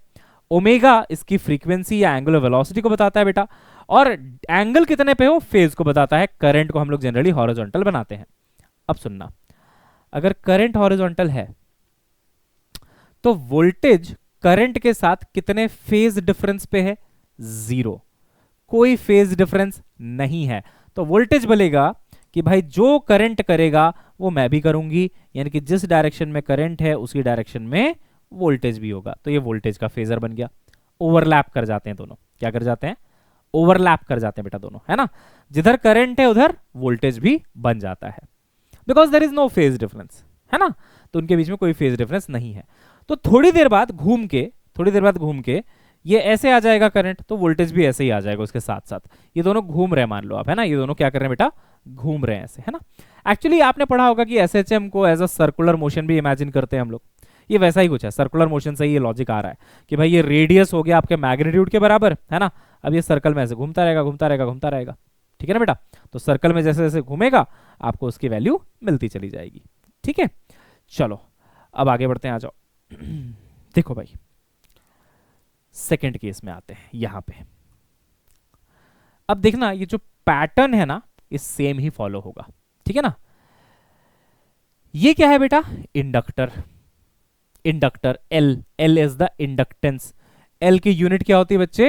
ओमेगा इसकी फ्रीक्वेंसी या एंगुलर वेलोसिटी को बताता है बेटा, और एंगल कितने पे हो, फेज को बताता है। करंट को हम लोग जनरली हॉरिजॉन्टल बनाते हैं। अब सुनना, अगर करंट हॉरिजॉन्टल है तो वोल्टेज करंट के साथ कितने फेज डिफरेंस पे है? 0, कोई फेज डिफरेंस नहीं है। तो वोल्टेज बोलेगा कि भाई जो करंट करेगा वो मैं भी करूंगी, यानी कि जिस डायरेक्शन में करंट है उसी डायरेक्शन में वोल्टेज भी होगा। तो ये वोल्टेज का फेजर बन गया। ओवरलैप कर जाते हैं दोनों, क्या कर जाते हैं? ओवरलैप कर जाते हैं बेटा दोनों, है ना। जिधर करंट है उधर वोल्टेज भी बन जाता है, because there is no phase difference, है ना। तो उनके बीच में कोई फेज डिफरेंस नहीं है। तो थोड़ी देर बाद घूम के ये ऐसे आ जाएगा करंट, तो वोल्टेज भी ऐसे ही आ जाएगा उसके साथ साथ। ये दोनों घूम रहे हैं मान लो आप, है ना, ये दोनों क्या कर रहे हैं बेटा? घूम रहे हैं ऐसे, है ना। एक्चुअली आपने पढ़ा होगा कि एसएचएम को एज अ सर्कुलर मोशन भी इमेजिन करते हैं हम लोग। ये वैसा ही कुछ है, सर्कुलर मोशन से ही ये लॉजिक आ रहा है कि भाई ये रेडियस हो गया आपके मैग्नीट्यूड के बराबर, है ना। अब ये सर्कल में ऐसे घूमता रहेगा, घूमता रहेगा, घूमता रहेगा, ठीक है ना बेटा। तो सर्कल में जैसे जैसे घूमेगा आपको उसकी वैल्यू मिलती चली जाएगी, ठीक है। चलो अब आगे बढ़ते हैं, आ जाओ। देखो भाई सेकेंड केस में आते हैं यहां पे। अब देखना ये जो पैटर्न है ना ये सेम ही फॉलो होगा, ठीक है ना। ये क्या है बेटा? Inductor. Inductor L, L is the inductance. L की यूनिट क्या होती है बच्चे?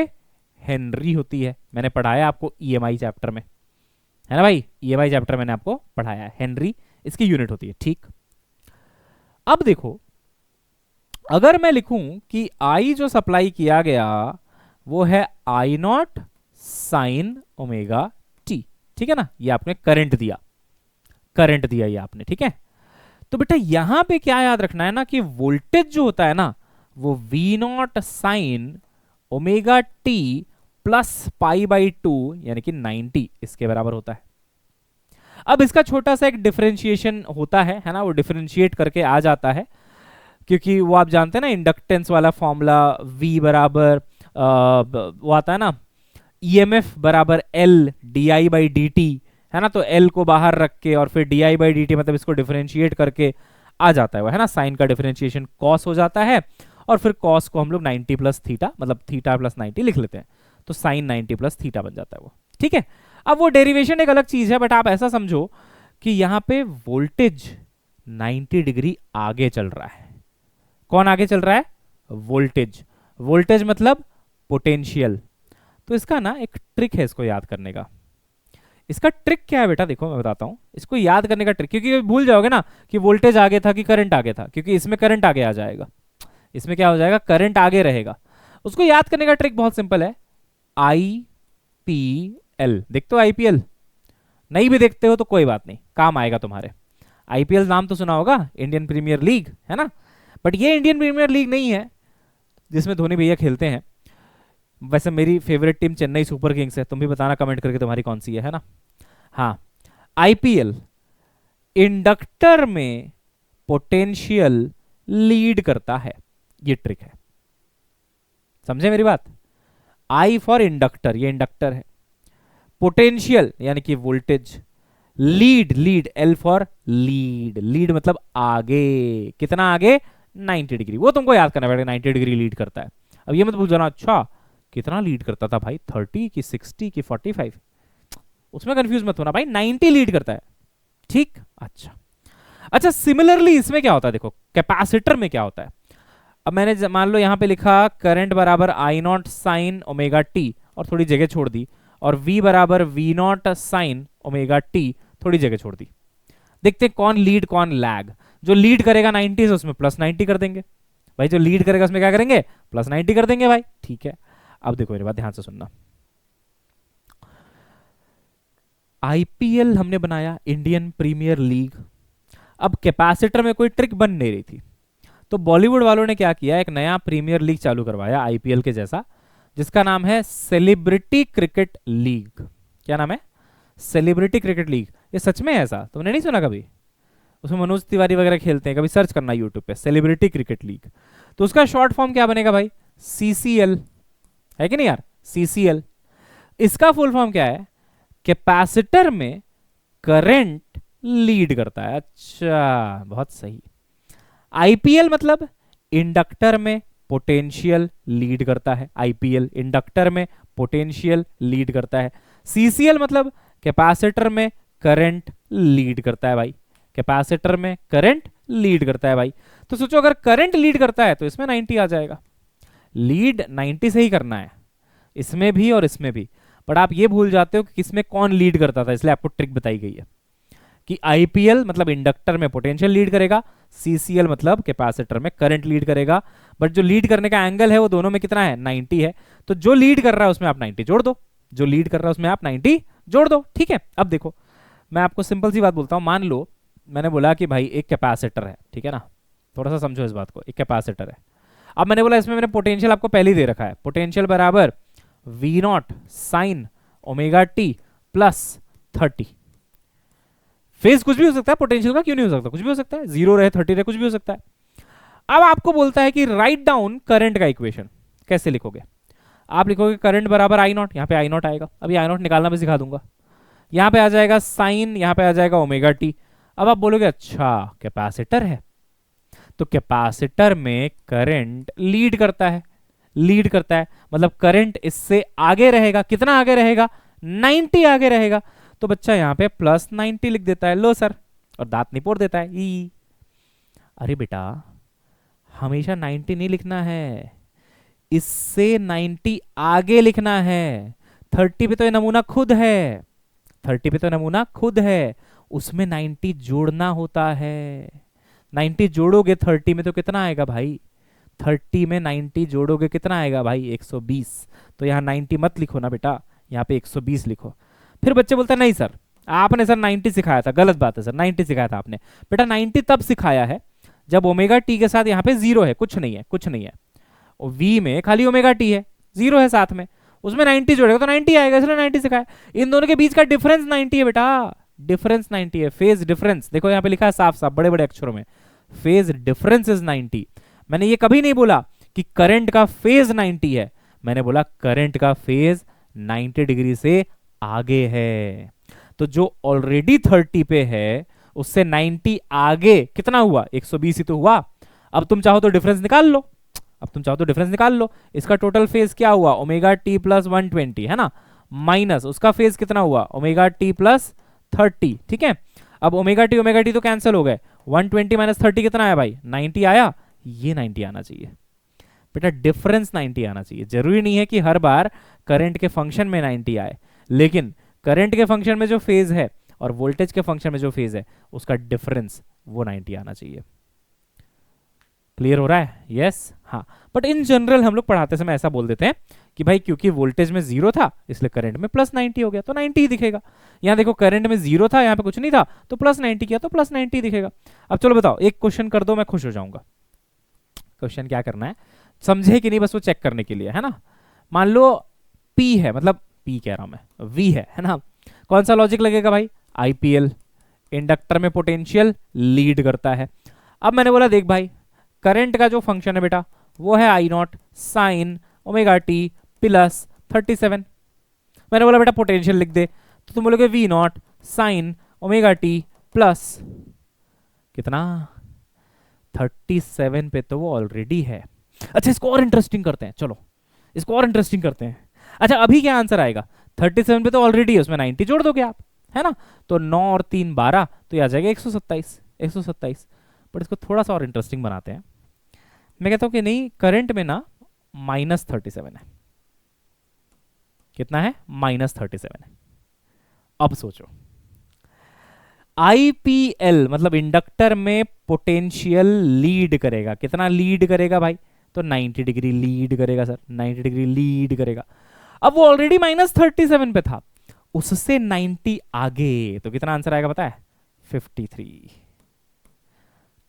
हेनरी होती है। मैंने पढ़ाया आपको ईएमआई चैप्टर में, है ना भाई। ईएमआई चैप्टर मैंने आपको पढ़ाया है, हेनरी इसकी यूनिट होती है, ठीक। अब देखो, अगर मैं लिखूं कि आई जो सप्लाई किया गया वो है I naught sine omega T, ठीक है ना। ये आपने करंट दिया, करंट दिया ये आपने, ठीक है। तो बेटा यहां पे क्या याद रखना है ना कि वोल्टेज जो होता है ना वो V naught sine omega T plus pi by 2 यानी कि 90 इसके बराबर होता है। अब इसका छोटा सा एक डिफरेंशिएशन होता है ना, वो डिफरेंशिएट करके आ जाता है, क्योंकि वो आप जानते हैं ना इंडक्टेंस वाला फॉर्मूला V बराबर वो आता है ना EMF बराबर L di by D T, है ना। तो L को बाहर रख के और फिर di बाई डी टी मतलब इसको डिफरेंशिएट करके आ जाता है वो, है ना। साइन का डिफरेंशिएशन कॉस हो जाता है और फिर कॉस को हम लोग 90 प्लस थीटा मतलब थीटा प्लस 90 लिख लेते हैं, तो साइन 90 प्लस थीटा बन जाता है वो, ठीक है। अब वो डेरिवेशन एक अलग चीज है, बट आप ऐसा समझो कि यहां पे वोल्टेज 90 डिग्री आगे चल रहा है। कौन आगे चल रहा है? वोल्टेज। वोल्टेज मतलब पोटेंशियल। तो इसका ना एक ट्रिक है इसको याद करने का। इसका ट्रिक क्या है बेटा, देखो मैं बताता हूं इसको याद करने का ट्रिक, क्योंकि भूल जाओगे ना कि वोल्टेज आगे था कि करंट आगे था, क्योंकि इसमें करंट आगे आ जाएगा, इसमें क्या हो जाएगा, करंट आगे रहेगा। उसको याद करने का ट्रिक बहुत सिंपल है, IPL। देखते हो IPL? नहीं भी देखते हो तो कोई बात नहीं, काम आएगा तुम्हारे। IPL नाम तो सुना होगा, इंडियन प्रीमियर लीग, है ना। बट ये इंडियन प्रीमियर लीग नहीं है जिसमें धोनी भैया खेलते हैं। वैसे मेरी favourite team Chennai super Kings है, तुम भी बताना कमेंट करके तुम्हारी कौन सी है ना। हाँ, IPL इंडक्टर में पोटेंशियल लीड करता है, ये ट्रिक है, समझे मेरी बात। I फॉर इंडक्टर, ये इंडक्टर है, पोटेंशियल यानी कि voltage, lead lead L for lead, lead मतलब आगे, कितना आगे, 90 डिग्री। वो तुमको याद करना पड़ेगा 90 डिग्री लीड करता है। अब ये मत भूल जाना, अच्छा कितना लीड करता था भाई, 30 की 60 की 45, उसमें कंफ्यूज मत होना भाई, 90 लीड करता है, ठीक। अच्छा अच्छा, सिमिलरली इसमें क्या होता है, देखो कैपेसिटर में क्या होता है। अब मैंने मान लो यहां पे लिखा करंट बराबर I naught sine omega T और थोड़ी जगह छोड़ दी, और V बराबर V not sine omega T थोड़ी जगह छोड़ दी। देखते हैं कौन लीड कौन लैग। जो लीड करेगा 90 से उसमें प्लस 90 कर देंगे भाई, जो लीड करेगा उसमें क्या करेंगे, प्लस 90 कर देंगे भाई, ठीक है। अब देखो मेरी बात ध्यान से सुनना, IPL हमने बनाया, इंडियन प्रीमियर लीग। अब कैपेसिटर में कोई ट्रिक बन नहीं रही थी, तो बॉलीवुड वालों ने क्या किया, एक नया प्रीमियर लीग चालू करवाया IPL के जैसा, जिसका नाम है सेलिब्रिटी क्रिकेट लीग। क्या नाम है? Celebrity cricket league. ये सच में है ऐसा, तुमने नहीं सुना कभी? उसमें मनोज तिवारी वगैरह खेलते हैं, कभी सर्च करना यूट्यूब पे सेलिब्रिटी क्रिकेट लीग। तो उसका शॉर्ट फॉर्म क्या बनेगा भाई, CCL, है कि नहीं यार, CCL। इसका फुल फॉर्म क्या है, कैपेसिटर में करंट लीड करता है। अच्छा, बहुत सही। IPL मतलब इंडक्टर में पोटेंशियल लीड करता है, IPL इंडक्टर में पोटेंशियल लीड करता है। CCL मतलब कैपेसिटर में करंट लीड करता है भाई, कैपेसिटर में करंट लीड करता है भाई। तो सोचो अगर करंट लीड करता है तो इसमें 90 आ जाएगा, लीड 90 से ही करना है, इसमें भी और इसमें भी। बट आप ये भूल जाते हो कि किसमें कौन लीड करता था, इसलिए आपको ट्रिक बताई गई है कि IPL मतलब इंडक्टर में पोटेंशियल लीड करेगा, CCL मतलब कैपेसिटर में करंट लीड करेगा। बट जो लीड करने का एंगल है वो दोनों में कितना है, 90 है। तो जो लीड कर रहा है उसमें आप 90 जोड़ दो, जो लीड कर रहा है उसमें आप 90 जोड़ दो, ठीक है। अब देखो मैं आपको सिंपल सी बात बोलता हूं, मान लो मैंने बोला कि भाई एक कैपेसिटर है, ठीक है ना, थोड़ा सा समझो इस बात को, एक कैपेसिटर है। अब मैंने बोला इसमें मैंने पोटेंशियल आपको पहले ही दे रखा है, पोटेंशियल बराबर V not sine omega T plus 30। Phase कुछ भी हो सकता है पोटेंशियल का, क्यों नहीं हो सकता, कुछ भी हो सकता है, 0 रहे 30 रहे कुछ भी हो सकता है। अब आपको बोलता है कि राइट डाउन करंट का इक्वेशन। कैसे लिखोगे, आप लिखोगे करंट बराबर आई नॉट, यहाँ पे आई नॉट आएगा, अभी आई नॉट निकालना भी सिखा दूंगा। यहाँ पे आ जाएगा साइन, यहाँ पे आ जाएगा ओमेगा टी। अब आप बोलोगे अच्छा कैपेसिटर है, तो कैपेसिटर में करंट लीड करता है, लीड करता है मतलब करंट इससे आगे रहेगा, कितना आगे रहेगा, 90 आगे रहेगा। तो बच्चा यहाँ पे प्लस 90 लिख देता है, लो सर, और दांत निपोड़ देता है ई। अरे बेटा हमेशा 90 नहीं लिखना है, इससे 90 आगे लिखना है। 30 पे तो ये नमूना खुद है, 30 पे तो नमूना खुद है, उसमें 90 जोड़ना होता है। 90 जोड़ोगे 30 में तो कितना आएगा भाई, 30 में 90 जोड़ोगे कितना आएगा भाई, 120। तो यहाँ 90 मत लिखो ना बेटा, यहाँ पे 120 लिखो। फिर बच्चे बोलते हैं नहीं सर आपने सर 90 सिखाया था, गलत बात है सर, 90 सिखाया था आपने। बेटा 90 तब सिखाया है जब ओमेगा टी के साथ यहाँ पे जीरो है, कुछ नहीं है, कुछ नहीं है। और वी में खाली ओमेगा टी है, जीरो है साथ में, उसमें 90 जोड़ेगा तो 90 आएगा, इसलिए 90 सिखाया। इन दोनों के बीच का डिफरेंस 90 है बेटा, डिफरेंस 90 है, फेज डिफरेंस। देखो यहाँ पे लिखा है साफ साफ बड़े बड़े अक्षरों में, फेज डिफरेंस इज 90। मैंने ये कभी नहीं बोला कि करंट का फेज 90 है, मैंने बोला करंट का फेज 90 डिग्री से आगे है। तो जो ऑलरेडी 30 पे है उससे 90 आगे कितना हुआ, 120 ही तो हुआ। अब तुम चाहो तो डिफरेंस निकाल लो, अब तुम चाहो तो डिफरेंस निकाल लो। इसका टोटल फेज क्या हुआ, ओमेगा टी प्लस 120 है ना, माइनस उसका फेज कितना हुआ, ओमेगा टी प्लस 30। ठीक है, अब ओमेगा टी तो कैंसिल हो गए, 120 माइनस 30 कितना आया भाई, 90 आया। ये 90 आना चाहिए बेटा, डिफरेंस 90 आना चाहिए। जरूरी नहीं है कि हर बार करंट के फंक्शन में 90 आए, लेकिन करंट के फंक्शन में जो फेज है और वोल्टेज के फंक्शन में जो फेज है उसका डिफरेंस वो 90 आना चाहिए। क्लियर हो रहा है, यस हाँ। बट इन जनरल हम लोग पढ़ाते समय ऐसा बोल देते हैं कि भाई क्योंकि वोल्टेज में जीरो था इसलिए करंट में प्लस 90 हो गया, तो 90 ही दिखेगा। यहाँ देखो करंट में जीरो था, यहाँ पे कुछ नहीं था, तो प्लस 90 किया तो प्लस 90 दिखेगा। अब चलो बताओ, एक क्वेश्चन कर दो, मैं खुश हो जाऊंगा। क्वेश्चन क्या करना है, समझे कि नहीं, बस वो चेक करने के लिए है ना। मान लो P है, मतलब P कह रहा हूं मैं, V है ना। कौन सा लॉजिक लगेगा भाई, IPL, इंडक्टर में पोटेंशियल लीड करता है। अब मैंने बोला देख भाई करंट का जो फंक्शन है बेटा वो है I not sine omega T plus 37। मैंने बोला बेटा पोटेंशियल लिख दे, तो तुम बोलोगे V not sine omega T plus कितना 37 पे, तो वो ऑलरेडी है। अच्छा इसको और इंटरेस्टिंग करते हैं, चलो इसको और इंटरेस्टिंग करते हैं। अच्छा अभी क्या आंसर आएगा, 37 पे तो ऑलरेडी है, उसमें 90 जोड़ दोगे आप, है ना। तो 9 और 3 12, तो ये आ जाएगा 127। बट इसको थोड़ा सा और इंटरेस्टिंग बनाते हैं। मैं कहता हूं कि नहीं, करंट में ना -37 है। कितना है, -37 है। अब सोचो IPL मतलब इंडक्टर में पोटेंशियल लीड करेगा, कितना लीड करेगा भाई, तो 90 डिग्री लीड करेगा सर, 90 डिग्री लीड करेगा। अब वो ऑलरेडी -37 पे था, उससे 90 आगे, तो कितना आंसर आएगा पता है, 53।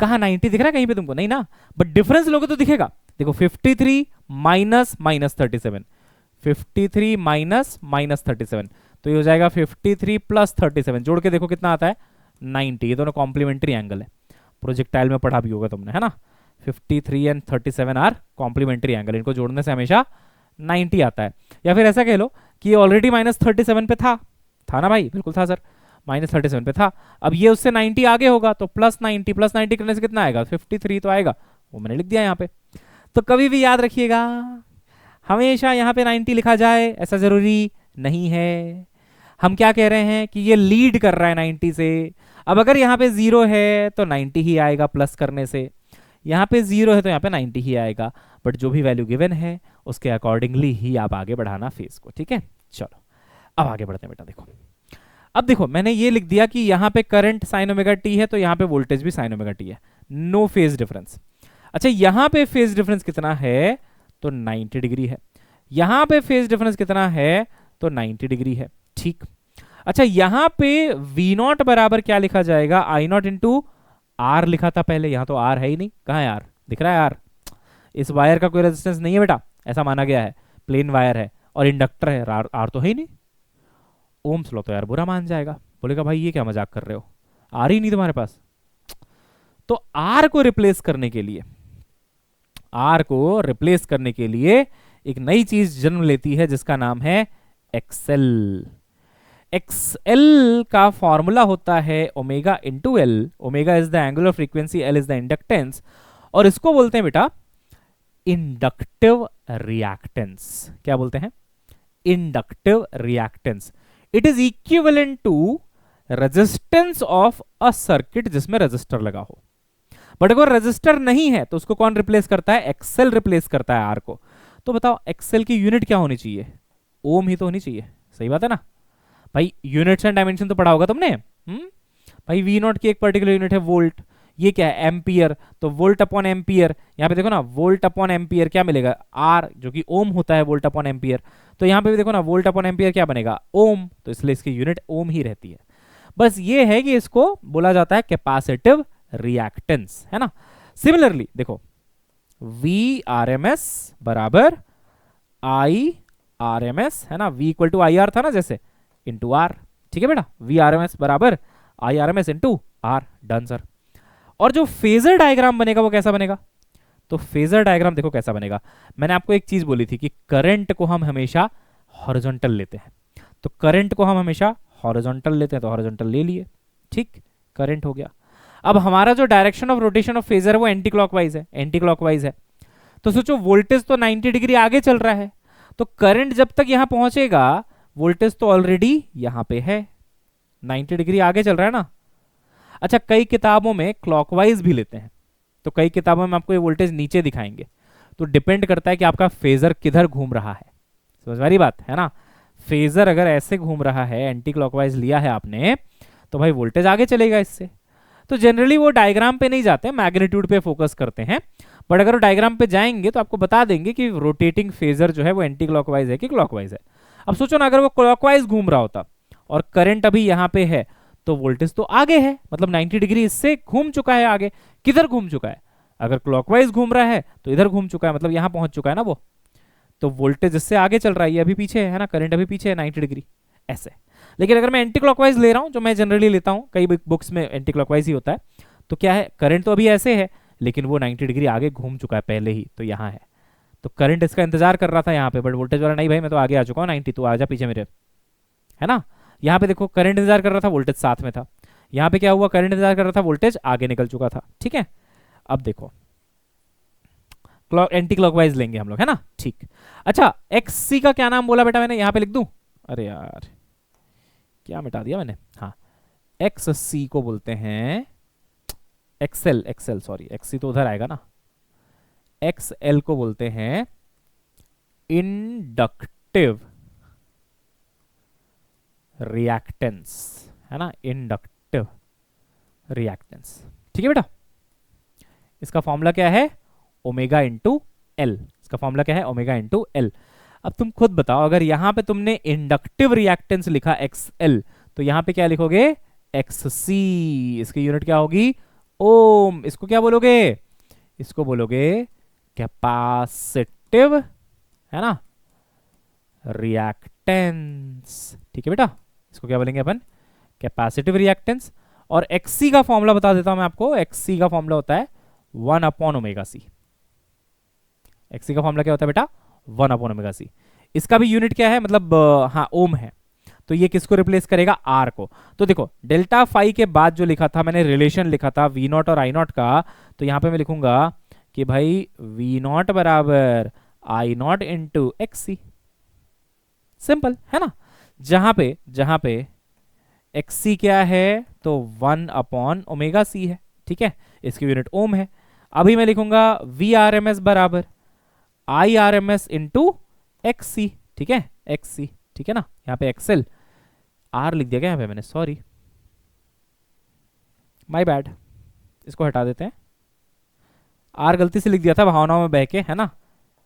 कहा 90 दिख रहा है कहीं पे तुमको, नहीं ना, बट डिफरेंस लोगे तो दिखेगा। देखो 53 माइनस -37, 53 माइनस -37, तो ये हो जाएगा 53 प्लस 37, जोड़ के देखो कितना आता है 90। ये दोनों कॉम्प्लीमेंट्री एंगल है, प्रोजेक्टाइल में पढ़ा भी होगा तुमने, है ना। 53 एंड 37 आर कॉम्प्लीमेंट्री एंगल, इनको जोड़ने से हमेशा 90 आता है। या फिर ऐसा कह लो कि ऑलरेडी -37 पे था ना भाई, बिल्कुल था सर, -37 पे था। अब ये उससे 90 आगे होगा, तो +90 करने से कितना आएगा, 53 तो आएगा, वो मैंने लिख दिया यहाँ पे। तो कभी भी याद रखिएगा, हमेशा यहाँ पे 90 लिखा जाए ऐसा जरूरी नहीं है। हम क्या कह रहे हैं कि ये लीड कर रहा है 90 से। अब अगर यहाँ पे 0 है तो 90 ही आएगा प्लस करने से, यहाँ पे 0 है तो यहाँ पे 90 ही आएगा। बट जो भी वैल्यू गिवन है उसके अकॉर्डिंगली ही आप आगे बढ़ाना फेज को, ठीक है। चलो अब आगे बढ़ते हैं बेटा। देखो अब देखो मैंने ये लिख दिया कि यहाँ पे करंट साइन ओमेगा टी है, तो यहाँ पे वोल्टेज भी साइन ओमेगा टी है, नो फेज डिफरेंस। अच्छा यहाँ पे फेज डिफरेंस कितना है, तो 90 डिग्री है। यहाँ पे फेज डिफरेंस कितना है, तो 90 डिग्री है, ठीक। अच्छा यहाँ पे V नॉट बराबर क्या लिखा जाएगा, I नॉट इंटू आर लिखा था पहले, यहाँ तो आर है ही नहीं, कहाँ है आर, दिख रहा है आर। इस वायर का कोई रेजिस्टेंस नहीं है बेटा, ऐसा माना गया है, प्लेन वायर है और इंडक्टर है, आर तो है ही नहीं। ओम्स लॉ तो यार बुरा मान जाएगा, बोलेगा भाई ये क्या मजाक कर रहे हो, आर ही नहीं तुम्हारे पास। तो आर को रिप्लेस करने के लिए, आर को रिप्लेस करने के लिए एक नई चीज जन्म लेती है जिसका नाम है एक्सएल। एक्सएल का फॉर्मूला होता है omega into L. Omega is the angular frequency, L is the inductance, और इसको बोलते हैं बेटा इंडक्टिव रिएक्टेंस। क्या बोलते हैं, inductive reactance. It is equivalent to resistance of a circuit जिसमें रेजिस्टर लगा हो। बट अगर रेजिस्टर नहीं है तो उसको कौन रिप्लेस करता है, एक्सएल रिप्लेस करता है आर को। तो बताओ एक्सएल की यूनिट क्या होनी चाहिए, ओम ही तो होनी चाहिए, सही बात है ना भाई। यूनिट्स एंड डायमेंशन तो पढ़ा होगा तुमने, भाई वी नॉट की एक पर्टिकुलर यूनिट है वोल्ट, ये क्या है एम्पियर, तो वोल्ट अपॉन एम्पियर। यहाँ पे देखो ना वोल्ट अपॉन एम्पियर क्या मिलेगा, आर जो कि ओम होता है वोल्ट अपॉन एम्पियर। तो यहाँ पे भी देखो ना वोल्ट अपॉन एम्पियर क्या बनेगा, ओम, तो इसलिए इसकी यूनिट ओम ही रहती है। बस ये है कि इसको बोला जाता है कैपेसिटिव रिएक्टेंस, है ना। सिमिलरली देखो, वी आर एम एस बराबर आई आर एम एस, है ना, V equal to I R था ना जैसे, इंटू आर। ठीक है बेटा, वी आर एम एस बराबर I R M S into R. Done sir. और जो फेजर डायग्राम बनेगा वो कैसा बनेगा? तो फेजर डायग्राम देखो कैसा बनेगा। मैंने आपको एक चीज बोली थी कि करंट को हम हमेशा हॉरिजॉन्टल लेते हैं, तो करंट को हम हमेशा हॉरिजॉन्टल लेते हैं, तो हॉरिजॉन्टल ले लिए, ठीक, करंट हो गया। अब हमारा जो direction of rotation of phasor है वो एंटी क्लॉकवाइज है, एंटी क्लॉकवाइज है। तो सोचो वोल्टेज तो 90 डिग्री आगे चल रहा है, तो करंट जब तक यहां पहुंचेगा वोल्टेज तो ऑलरेडी यहां पे है, 90 डिग्री आगे चल रहा है ना। अच्छा, कई किताबों में क्लॉकवाइज भी लेते हैं, तो कई किताबों में आपको ये वोल्टेज नीचे दिखाएंगे, तो डिपेंड करता है कि आपका फेजर किधर घूम रहा है। समझ वाली बात है ना। फेजर अगर ऐसे घूम रहा है, एंटी क्लॉकवाइज लिया है आपने, तो भाई वोल्टेज आगे चलेगा इससे। तो जनरली वो डायग्राम पे नहीं जाते, मैग्नीट्यूड पे फोकस करते हैं, बट अगर वो डायग्राम पे जाएंगे तो आपको बता देंगे कि रोटेटिंग फेजर जो है वो एंटी क्लॉकवाइज है कि क्लॉकवाइज है। अब सोचो ना, अगर वो क्लॉकवाइज घूम रहा होता और करंट अभी यहाँ पे है, तो वोल्टेज तो आगे है, मतलब 90 डिग्री इससे घूम चुका है आगे। किधर घूम चुका है? अगर क्लॉकवाइज घूम रहा है तो इधर घूम चुका है, मतलब यहां पहुंच चुका है ना वो। तो वोल्टेज इससे आगे चल रहा है, ये अभी पीछे है ना, करंट अभी पीछे है 90 डिग्री ऐसे। लेकिन अगर मैं एंटी क्लॉकवाइज ले रहा हूं, जो मैं जनरली लेता हूं, कई बुक्स में एंटी क्लॉकवाइज ही होता है, तो क्या है, करंट तो अभी ऐसे है लेकिन वो 90 डिग्री आगे घूम चुका है पहले ही, तो यहाँ है। तो करंट इसका इंतजार कर रहा था यहाँ पे, बट वोल्टेज वाला नहीं, भाई मैं तो आगे आ चुका हूँ 90, तो आ जा पीछे मेरे, है ना। यहाँ पे देखो करंट इंतजार कर रहा था, वोल्टेज साथ में था। यहाँ पे क्या हुआ, करंट इंतजार कर रहा था, वोल्टेज आगे निकल चुका था। ठीक है, अब देखो एंटी क्लॉकवाइज लेंगे हम लोग, है ना, ठीक। अच्छा, एक्स सी का क्या नाम बोला बेटा मैंने, यहाँ पे लिख दूं? अरे यार क्या मिटा दिया मैंने, हाँ, एक्स सी को बोलते हैं एक्सएल, एक्सएल सॉरी, एक्स सी तो उधर आएगा ना, एक्स एल को बोलते हैं इंडक्टिव रिएक्टेंस, है ना, इंडक्टिव रिएक्टेंस। ठीक है बेटा, इसका फॉर्मूला क्या है, ओमेगा इंटू एल। इसका फॉर्मूला क्या है, ओमेगा इंटू एल। अब तुम खुद बताओ, अगर यहां पे तुमने इंडक्टिव रिएक्टेंस लिखा एक्स एल, तो यहां पे क्या लिखोगे, एक्स सी। इसकी यूनिट क्या होगी, ओम। इसको क्या बोलोगे, इसको बोलोगे कैपेसिटिव, है ना, रिएक्टेंस। ठीक है बेटा, इसको क्या बोलेंगे अपन, कैपेसिटिव रिएक्टेंस। और एक्सी का फॉर्मूला बता देता हूं मैं आपको, एक्सी का फॉर्मूला होता है 1 अपॉन ओमेगा सी। एक्सी का फॉर्मूला क्या होता है बेटा, 1 अपॉन ओमेगा सी। इसका भी यूनिट क्या है, मतलब हाँ ओम है। तो ये किसको रिप्लेस करेगा, आर को। तो देखो डेल्टा फाई के बाद जो लिखा था मैंने, रिलेशन लिखा था वी नॉट और आई नॉट का, तो यहां पे मैं लिखूंगा कि भाई वी नॉट बराबर I naught into X C. Simple है ना। जहां पे एक्स सी क्या है, तो 1 अपॉन ओमेगा सी है। ठीक है, इसकी यूनिट ओम है। अभी मैं लिखूंगा वी आर एम एस बराबर I R M S into X C. ठीक है, एक्स सी, ठीक है ना। यहाँ पे एक्सएल, आर लिख दिया गया यहाँ पे मैंने, सॉरी माय बैड, इसको हटा देते हैं। आर गलती से लिख दिया था भावनाओं में बह के, है ना,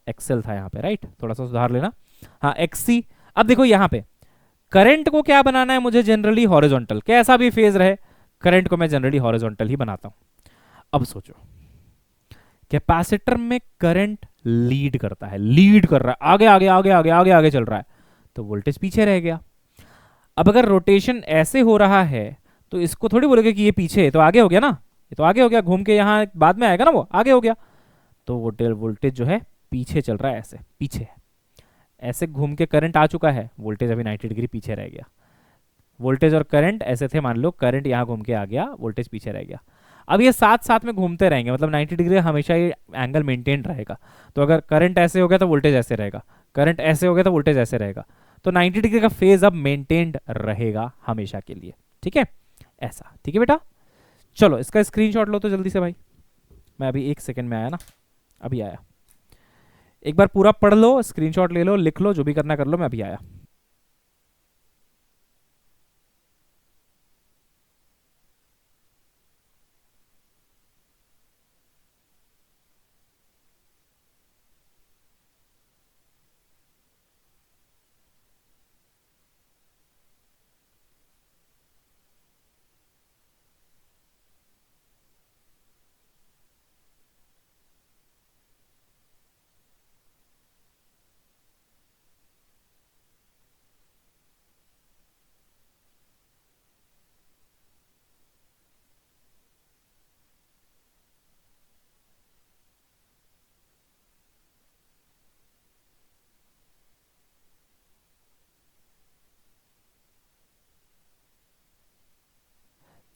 एक्सेल था यहाँ पे, राइट, थोड़ा सा सुधार लेना। हाँ एक्स सी। अब देखो यहाँ पे करंट को क्या बनाना है मुझे, जनरली हॉरिजॉन्टल, कैसा भी फेज रहे करंट को मैं जनरली हॉरिजॉन्टल ही बनाता हूं। अब सोचो कैपेसिटर में करंट लीड करता है, लीड कर रहा है, आगे आगे आगे आगे आगे आगे चल रहा है, तो वोल्टेज पीछे रह गया। अब अगर रोटेशन ऐसे हो रहा है, तो इसको थोड़ी बोलोगे कि ये पीछे है, तो आगे हो गया ना, ये तो आगे हो गया, घूम के यहाँ बाद में आएगा ना, वो आगे हो गया। तो वोल्टेज जो है पीछे चल रहा है, ऐसे पीछे है, ऐसे घूम के करंट आ चुका है, वोल्टेज अभी 90 डिग्री पीछे रह गया। वोल्टेज और करंट ऐसे थे, मान लो करंट यहाँ घूम के आ गया, वोल्टेज पीछे रह गया। अब ये साथ साथ में घूमते रहेंगे, मतलब 90 डिग्री हमेशा ये एंगल मेंटेन रहेगा। तो अगर करंट ऐसे हो गया तो वोल्टेज ऐसे रहेगा, करंट ऐसे हो गया तो वोल्टेज ऐसे रहेगा। तो 90 डिग्री का फेज अब मेंटेन्ड रहेगा हमेशा के लिए। ठीक है, ऐसा, ठीक है बेटा। चलो इसका स्क्रीनशॉट लो तो जल्दी से भाई, मैं अभी 1 सेकंड में आया ना, अभी आया। एक बार पूरा पढ़ लो, स्क्रीनशॉट ले लो, लिख लो, जो भी करना कर लो, मैं अभी आया।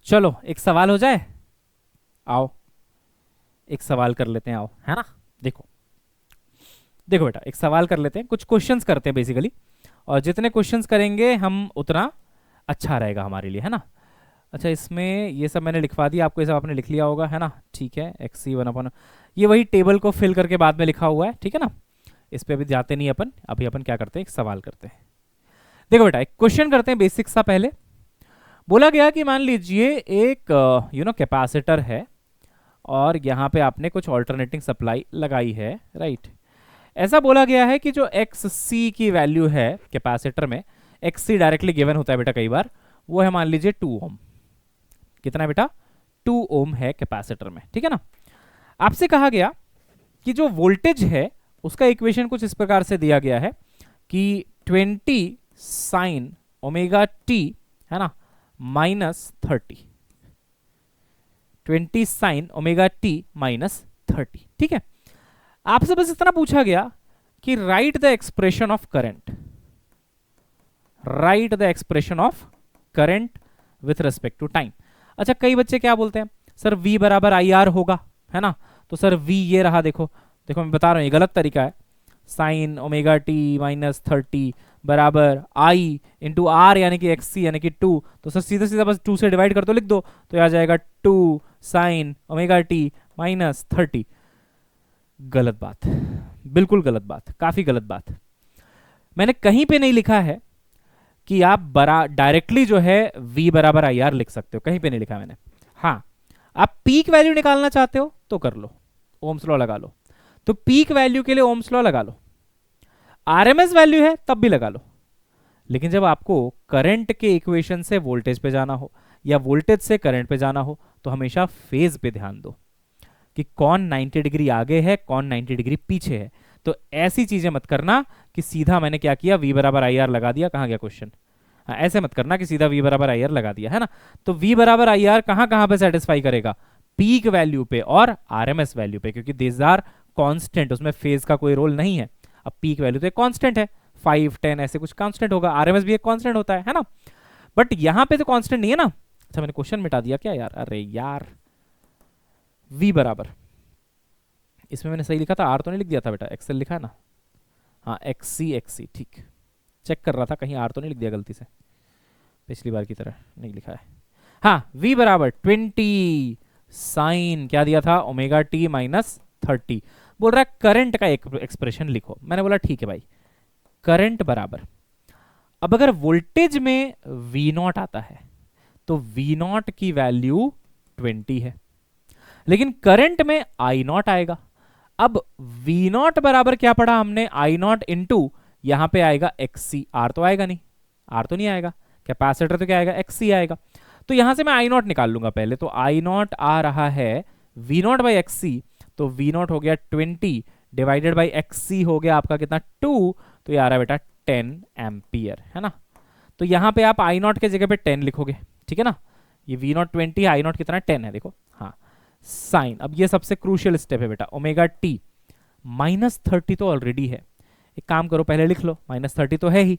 चलो एक सवाल हो जाए, आओ एक सवाल कर लेते हैं, आओ, है ना। देखो देखो बेटा, एक सवाल कर लेते हैं, कुछ क्वेश्चंस करते हैं बेसिकली, और जितने क्वेश्चंस करेंगे हम उतना अच्छा रहेगा हमारे लिए, है ना। अच्छा, इसमें ये सब मैंने लिखवा दिया आपको, ये सब आपने लिख लिया होगा, है ना। ठीक है, एक्स सी वन अपन, ये वही टेबल को फिल करके बाद में लिखा हुआ है, ठीक है ना। इस पे अभी जाते नहीं अपन, अभी अपन क्या करते हैं, एक सवाल करते हैं। देखो बेटा, एक क्वेश्चन करते हैं बेसिक सा। पहले बोला गया कि मान लीजिए एक कैपेसिटर है, और यहाँ पे आपने कुछ ऑल्टरनेटिंग सप्लाई लगाई है, राइट। ऐसा बोला गया है कि जो एक्स सी की वैल्यू है कैपेसिटर में, एक्स सी डायरेक्टली गिवन होता है बेटा कई बार, वो है मान लीजिए 2 ओम। कितना है बेटा? 2 ओम है कैपेसिटर में, ठीक है ना। आपसे कहा गया कि जो वोल्टेज है उसका इक्वेशन कुछ इस प्रकार से दिया गया है कि 20 साइन ओमेगा टी, है ना, -30, 20 साइन ओमेगा टी -30, ठीक है। आपसे बस इतना पूछा गया कि write the expression of current, write the expression of current with respect to time. अच्छा, कई बच्चे क्या बोलते हैं, सर V बराबर आई आर होगा, है ना। तो सर V ये रहा, देखो देखो मैं बता रहा हूं, ये गलत तरीका है। साइन ओमेगा टी -30 बराबर आई इंटू आर यानी कि एक्स सी यानी कि 2। तो सर सीधा सीधा बस 2 से डिवाइड कर दो, लिख दो, तो आ जाएगा 2 साइन ओमेगा टी -30। गलत बात, बिल्कुल गलत बात, काफी गलत बात। मैंने कहीं पे नहीं लिखा है कि आप डायरेक्टली जो है V बराबर आई आर लिख सकते हो, कहीं पे नहीं लिखा मैंने। हाँ, आप पीक वैल्यू निकालना चाहते हो तो कर लो, ओम्स लॉ लगा लो, तो पीक वैल्यू के लिए ओम्स लॉ लगा लो। आरएमएस वैल्यू है तब भी लगा लो। लेकिन जब आपको करंट के इक्वेशन से वोल्टेज पे जाना हो या वोल्टेज से करंट पे जाना हो, तो हमेशा फेज पे ध्यान दो कि कौन 90 डिग्री आगे है, कौन 90 डिग्री पीछे है। तो ऐसी चीजें मत करना कि सीधा मैंने क्या किया, V बराबर आई आर लगा दिया, कहां गया क्वेश्चन। हाँ, ऐसे मत करना कि सीधा V बराबर आई आर लगा दिया, है ना। तो V बराबर आई आर कहां कहां पे सेटिस्फाई करेगा, पीक वैल्यू पे और आरएमएस वैल्यू पे, क्योंकि दीज आर कांस्टेंट, उसमें फेज का कोई रोल नहीं है। अब पीक वैल्यू तो एक कांस्टेंट है, 5 10 ऐसे कुछ कांस्टेंट होगा, आरएमएस भी एक कांस्टेंट होता है ना। बट यहां पे तो कांस्टेंट नहीं है ना। अच्छा, मैंने क्वेश्चन मिटा दिया क्या यार, अरे यार। V बराबर, इसमें मैंने सही लिखा था, आर तो नहीं लिख दिया था बेटा, एक्सएल लिखा है ना। हाँ, एक्सी, ठीक, चेक कर रहा था कहीं आर तो नहीं लिख दिया गलती से, पिछली बार की तरह नहीं लिखा है। हाँ, V बराबर 20 साइन क्या दिया था, ओमेगा टी -30। बोल रहा है करंट का एक एक्सप्रेशन लिखो। मैंने बोला ठीक है भाई, करंट बराबर, अब अगर वोल्टेज में V0 आता है तो V0 की वैल्यू 20 है, लेकिन करंट में I0 आएगा। अब V0 बराबर क्या पढ़ा हमने, I0 इंटू यहां पे आएगा XC, R तो आएगा नहीं, R तो नहीं आएगा, कैपेसिटर तो क्या आएगा, XC आएगा। तो यहां से मैं I0 निकाल लूंगा पहले, तो I0 आ रहा है V0 बाई XC, तो V0 हो गया 20 डिवाइडेड बाई XC हो गया आपका कितना, 2, तो ये आ रहा है बेटा 10 एम्पियर, है ना। तो यहां पे आप I0 के जगह पे 10 लिखोगे, ठीक है ना। ये V0 20 है, I0 कितना 10 है, देखो। हाँ, साइन, अब ये सबसे क्रूशियल स्टेप है बेटा, ओमेगा टी -30 तो ऑलरेडी है, एक काम करो पहले लिख लो, -30 तो है ही।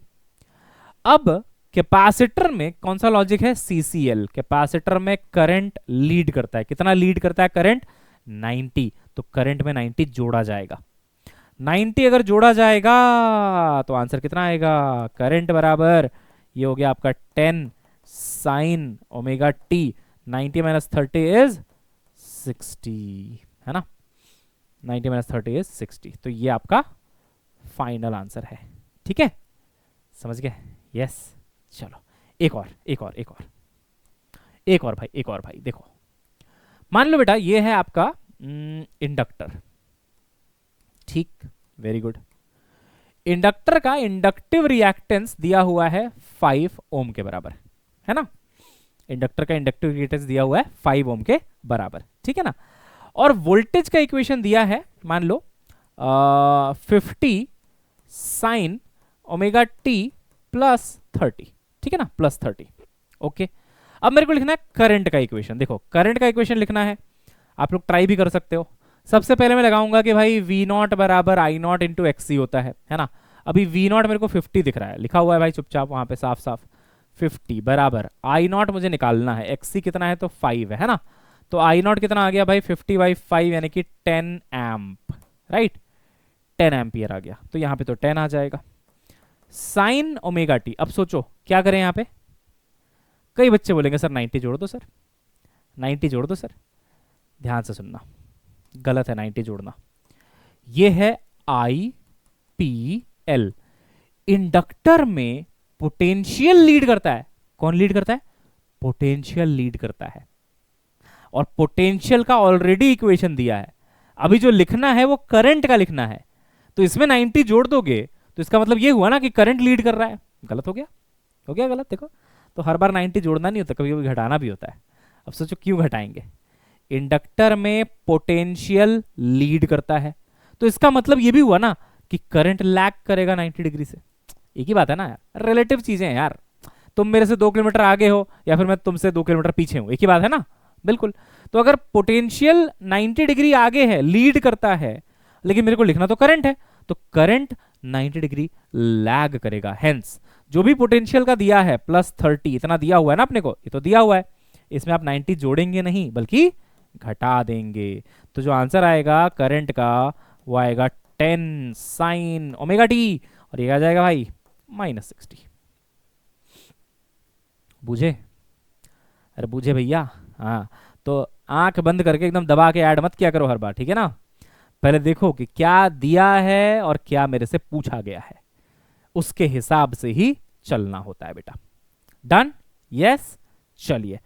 अब कैपेसिटर में कौन सा लॉजिक है, CCL, कैपेसिटर में करंट लीड करता है, कितना लीड करता है करंट, 90, तो करंट में 90 जोड़ा जाएगा। 90 अगर जोड़ा जाएगा तो आंसर कितना आएगा, करंट बराबर ये हो गया आपका 10 साइन ओमेगा टी, 90 -30 इज 60, है ना। 90 -30 इज 60, तो ये आपका फाइनल आंसर है, ठीक है, समझ गए, यस। चलो एक और भाई, एक और भाई। देखो मान लो बेटा ये है आपका इंडक्टर, ठीक, वेरी गुड। इंडक्टर का इंडक्टिव रिएक्टेंस दिया हुआ है 5 ओम के बराबर, है ना। इंडक्टर का इंडक्टिव रिएक्टेंस दिया हुआ है 5 ओम के बराबर, ठीक है ना। और वोल्टेज का इक्वेशन दिया है, मान लो 50 साइन ओमेगा टी +30, ठीक है ना, +30, ओके। अब मेरे को लिखना है करंट का इक्वेशन। देखो करंट का इक्वेशन लिखना है, आप लोग ट्राई भी कर सकते हो। सबसे पहले मैं लगाऊंगा कि भाई V0 बराबर I0 इंटू XC होता है ना। अभी V0 मेरे को 50 दिख रहा है, लिखा हुआ है भाई चुपचाप वहां पे साफ साफ 50 बराबर आई नॉट मुझे निकालना है, एक्सी कितना है तो 5 है ना। तो आई नॉट कितना आ गया भाई 50/5 यानी कि 10 एम्प, राइट 10 एम्पियर आ गया, तो यहाँ पे तो 10 आ जाएगा। साइन ओमेगा टी, अब सोचो क्या करें यहाँ पे। कई बच्चे बोलेंगे सर 90 जोड़ दो, सर 90 जोड़ दो सर। ध्यान से सुनना, गलत है 90 जोड़ना। ये है आई पी एल। इंडक्टर में पोटेंशियल लीड करता है। कौन लीड करता है? पोटेंशियल लीड करता है। और पोटेंशियल का ऑलरेडी इक्वेशन दिया है, अभी जो लिखना है वो करंट का लिखना है। तो इसमें 90 जोड़ दोगे तो इसका मतलब ये हुआ ना कि करंट लीड कर रहा है। गलत हो गया, हो गया गलत। देखो तो हर बार 90 जोड़ना नहीं होता, कभी कभी घटाना भी होता है। अब सोचो क्यों घटाएंगे। इंडक्टर में पोटेंशियल लीड करता है, तो इसका मतलब ये भी हुआ ना कि करंट लैग करेगा 90 डिग्री से। एक ही बात है ना यार, रिलेटिव चीजें हैं यार। तुम मेरे से 2 किलोमीटर आगे हो या फिर मैं तुमसे 2 किलोमीटर पीछे हूं, एक ही बात है ना, बिल्कुल। तो अगर पोटेंशियल 90 डिग्री आगे है, लीड करता है, लेकिन मेरे को लिखना तो करंट है, तो करंट 90 डिग्री लैग करेगा। हेंस जो भी पोटेंशियल का दिया है +30 इतना दिया हुआ है ना अपने को, ये तो दिया हुआ है, इसमें आप 90 जोड़ेंगे नहीं बल्कि घटा देंगे। तो जो आंसर आएगा करंट का वो आएगा 10 साइन ओमेगा टी, और ये आ जाएगा भाई -60। बूझे? अरे बूझे भैया। हाँ तो आंख बंद करके एकदम दबा के ऐड मत किया करो हर बार, ठीक है ना। पहले देखो कि क्या दिया है और क्या मेरे से पूछा गया है, उसके हिसाब से ही चलना होता है बेटा। डन? यस। चलिए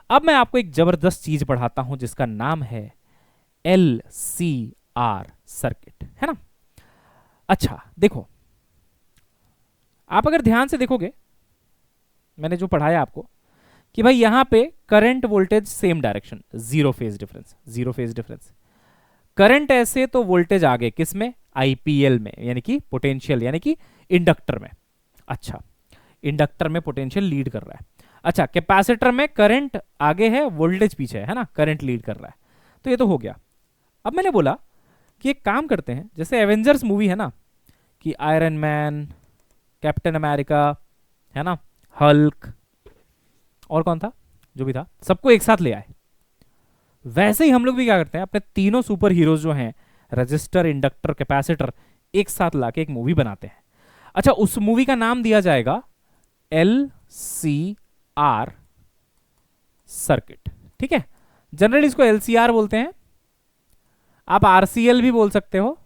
अब मैं आपको एक जबरदस्त चीज पढ़ाता हूं जिसका नाम है LCR सर्किट, है ना। अच्छा देखो, आप अगर ध्यान से देखोगे मैंने जो पढ़ाया आपको कि भाई यहां पे current voltage same direction, zero phase difference, zero phase difference. Current ऐसे तो वोल्टेज आगे किस में? आईपीएल में, यानी कि पोटेंशियल, यानी कि इंडक्टर में। अच्छा इंडक्टर में पोटेंशियल लीड कर रहा है। अच्छा कैपेसिटर में करंट आगे है, वोल्टेज पीछे है ना, करंट लीड कर रहा है। तो ये तो हो गया। अब मैंने बोला कि एक काम करते हैं, जैसे एवेंजर्स मूवी है ना, कि आयरन मैन, कैप्टन अमेरिका, है ना, हल्क, और कौन था जो भी था, सबको एक साथ ले आए। वैसे ही हम लोग भी क्या करते हैं, अपने तीनों सुपर हीरोज जो हैं, रजिस्टर, इंडक्टर, कैपेसिटर, एक साथ लाके एक मूवी बनाते हैं। अच्छा उस मूवी का नाम दिया जाएगा LCR सर्किट, ठीक है। जनरली इसको LCR बोलते हैं, आप RCL भी बोल सकते हो,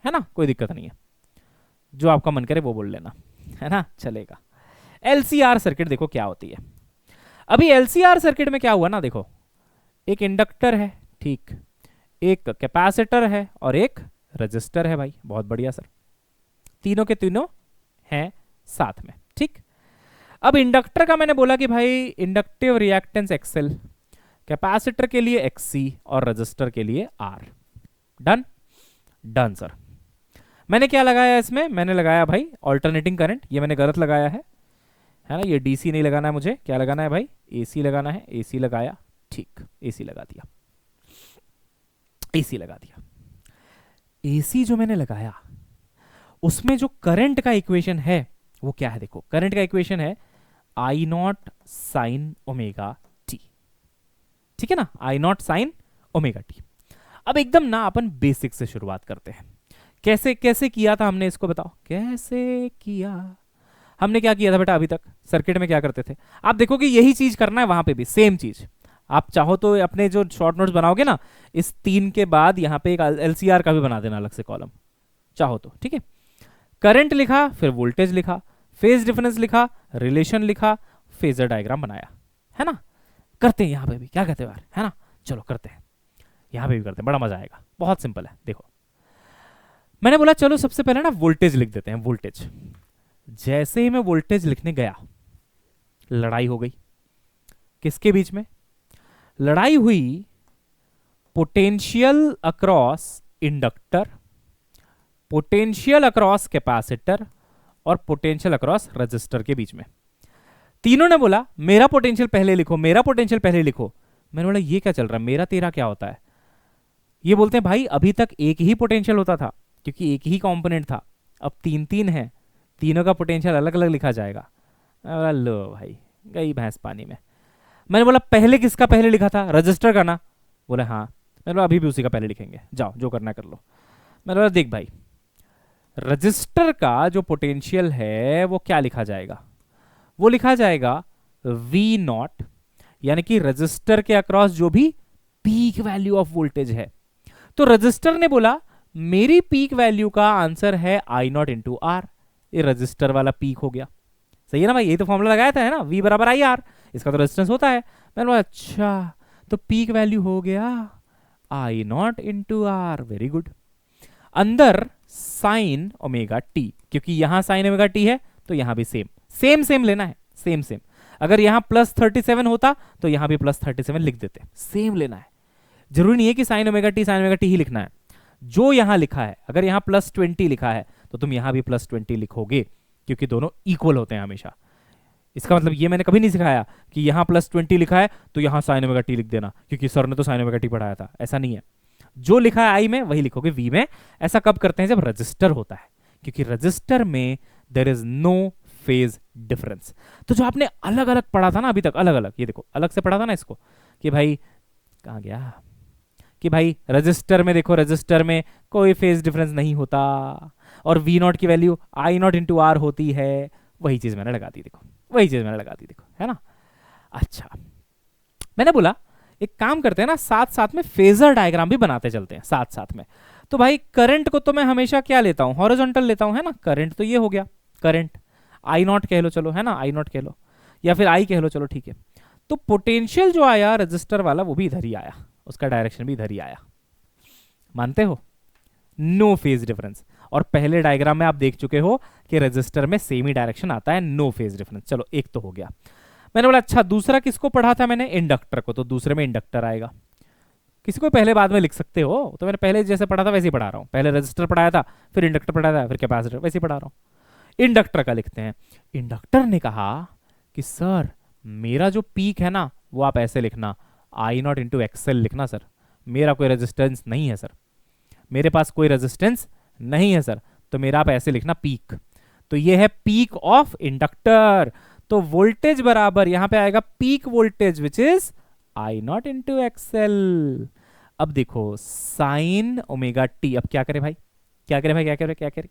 है ना, कोई दिक्कत नहीं है, जो आपका मन करे वो बोल लेना, है ना, चलेगा। LCR सर्किट देखो क्या होती है। अभी LCR सर्किट में क्या हुआ ना, देखो एक इंडक्टर है, ठीक, एक कैपेसिटर है और एक रजिस्टर है भाई। बहुत बढ़िया सर, तीनों के तीनों हैं साथ में, ठीक। अब इंडक्टर का मैंने बोला कि भाई इंडक्टिव रिएक्टेंस XL, कैपेसिटर के लिए XC और रजिस्टर के लिए R। डन? Done sir. मैंने क्या लगाया इसमें? मैंने लगाया भाई ऑल्टरनेटिंग करंट, ये मैंने गलत लगाया है ना, ये DC नहीं लगाना है मुझे, क्या लगाना है भाई? AC लगाना है। AC लगाया, ठीक, AC लगा दिया, AC लगा दिया। AC जो मैंने लगाया उसमें जो करंट का इक्वेशन है वो क्या है? देखो करंट का इक्वेशन है I0 साइन ओमेगा टी, ठीक है ना, I0 साइन ओमेगा टी। अब एकदम ना अपन बेसिक से शुरुआत करते हैं। कैसे कैसे किया था हमने, इसको बताओ कैसे किया हमने। क्या किया था बेटा अभी तक सर्किट में, क्या करते थे आप? देखो कि यही चीज करना है वहां पे भी, सेम चीज। आप चाहो तो अपने जो शॉर्ट नोट्स बनाओगे ना, इस 3 के बाद यहां पे एक LCR का भी बना देना अलग से कॉलम, चाहो तो, ठीक है। करंट लिखा, फिर वोल्टेज लिखा, फेज डिफरेंस लिखा, रिलेशन लिखा, फेजर डायग्राम बनाया, है ना। करते हैं यहां पे भी, क्या कहते हो यार, है ना, चलो करते हैं, यहां पे भी करते हैं, बड़ा मजा आएगा, बहुत सिंपल है। देखो मैंने बोला चलो सबसे पहले ना वोल्टेज लिख देते हैं, वोल्टेज। जैसे ही मैं वोल्टेज लिखने गया, लड़ाई हो गई। किसके बीच में लड़ाई हुई? Potential across inductor, potential across capacitor और पोटेंशियल अक्रॉस रजिस्टर के बीच में। तीनों ने बोला मेरा पोटेंशियल पहले लिखो, मेरा पोटेंशियल पहले लिखो। मैंने बोला ये क्या चल रहा है, मेरा तेरा क्या होता है? ये बोलते हैं भाई अभी तक एक ही पोटेंशियल होता था क्योंकि एक ही कंपोनेंट था, अब 3 3 है, तीनों का पोटेंशियल अलग अलग लिखा जाएगा। मैं बोला लो भाई, गई भैंस पानी में। मैंने बोला पहले किसका पहले लिखा था, रजिस्टर का ना? बोले हाँ। मैंने बोला अभी भी उसी का पहले लिखेंगे, जाओ जो करना है कर लो। मैंने बोला देख भाई, रजिस्टर का जो पोटेंशियल है वो क्या लिखा जाएगा, वो लिखा जाएगा वी नॉट, यानी कि रजिस्टर के अक्रॉस जो भी पीक वैल्यू ऑफ वोल्टेज है। तो रजिस्टर ने बोला मेरी पीक वैल्यू का आंसर है आई नॉट इंटू आर, ये रजिस्टर वाला पीक हो गया। सही है ना भाई, ये तो फॉर्मूला लगाया था है ना, V बराबर आई आर, इसका तो रेजिस्टेंस होता है। मैंने बोला अच्छा, तो पीक वैल्यू हो गया I naught into R, very good. अंदर साइन ओमेगा टी, क्योंकि यहां साइन ओमेगा टी है तो यहां भी सेम सेम सेम लेना है, सेम सेम। अगर यहां प्लस 37 होता तो यहां भी प्लस 37 लिख देते, सेम लेना है। जरूरी नहीं है कि साइन ओमेगा टी ही लिखना है, जो यहां लिखा है। अगर यहां प्लस 20 लिखा है तो तुम यहां भी प्लस 20 लिखोगे, क्योंकि दोनों इक्वल होते हैं हमेशा। इसका मतलब ये मैंने कभी नहीं सिखाया कि यहां प्लस 20 लिखा है तो यहां साइन ओमेगा टी लिख देना, क्योंकि सर ने तो साइन ओमेगा टी पढ़ाया था, ऐसा नहीं है। जो लिखा है आई में वही लिखोगे वी में। ऐसा कब करते हैं, जब रजिस्टर होता है, क्योंकि रजिस्टर में there is no phase difference. तो जो आपने अलग अलग पढ़ा था ना अभी तक, अलग अलग, ये देखो अलग से पढ़ा था ना इसको, कि भाई कहां गया, कि भाई रजिस्टर में देखो, रजिस्टर में कोई फेज डिफरेंस नहीं होता और वी नॉट की value I naught into R होती है, वही चीज मैंने लगा दी, देखो वही चीज मैंने लगा दी, देखो है ना। अच्छा, मैंने बोला एक काम करते हैं ना, साथ साथ में फेजर डायग्राम भी बनाते चलते हैं साथ साथ में। तो भाई करंट को तो मैं हमेशा क्या लेता हूं, हॉरिजॉन्टल लेता हूं, है ना। करंट तो ये हो गया, करंट आई नॉट कह लो, चलो है ना, आई नॉट कह लो, या फिर आई कह लो, चलो ठीक है। तो पोटेंशियल जो आया रजिस्टर वाला वो भी इधर ही आया, उसका डायरेक्शन भी इधर ही आया, मानते हो, नो फेज डिफरेंस। और पहले डायग्राम में आप देख चुके हो कि रजिस्टर में सेम ही डायरेक्शन आता है, नो फेज डिफरेंस। चलो एक तो हो गया। मैंने बोला अच्छा दूसरा किसको पढ़ा था मैंने, इंडक्टर को, तो दूसरे में इंडक्टर आएगा। किसी को पहले बाद में लिख सकते हो, तो मैंने पहले जैसे पढ़ा था वैसे ही पढ़ा रहा हूं, पहले रजिस्टर पढ़ाया था, फिर इंडक्टर पढ़ाया था, फिर कैपेसिटर, वैसे ही पढ़ा रहा हूं। इंडक्टर का लिखते हैं। इंडक्टर ने कहा कि सर मेरा जो पीक है ना वो आप ऐसे लिखना, आई नॉट इंटू एक्सएल लिखना सर, मेरा कोई रेजिस्टेंस नहीं है सर, मेरे पास कोई रेजिस्टेंस नहीं है सर, तो मेरा आप ऐसे लिखना पीक। तो ये है पीक ऑफ इंडक्टर। तो वोल्टेज बराबर यहां पे आएगा peak voltage which is I naught into XL. अब देखो साइन ओमेगा टी, अब क्या करे भाई, क्या करे भाई, क्या करे, क्या करे,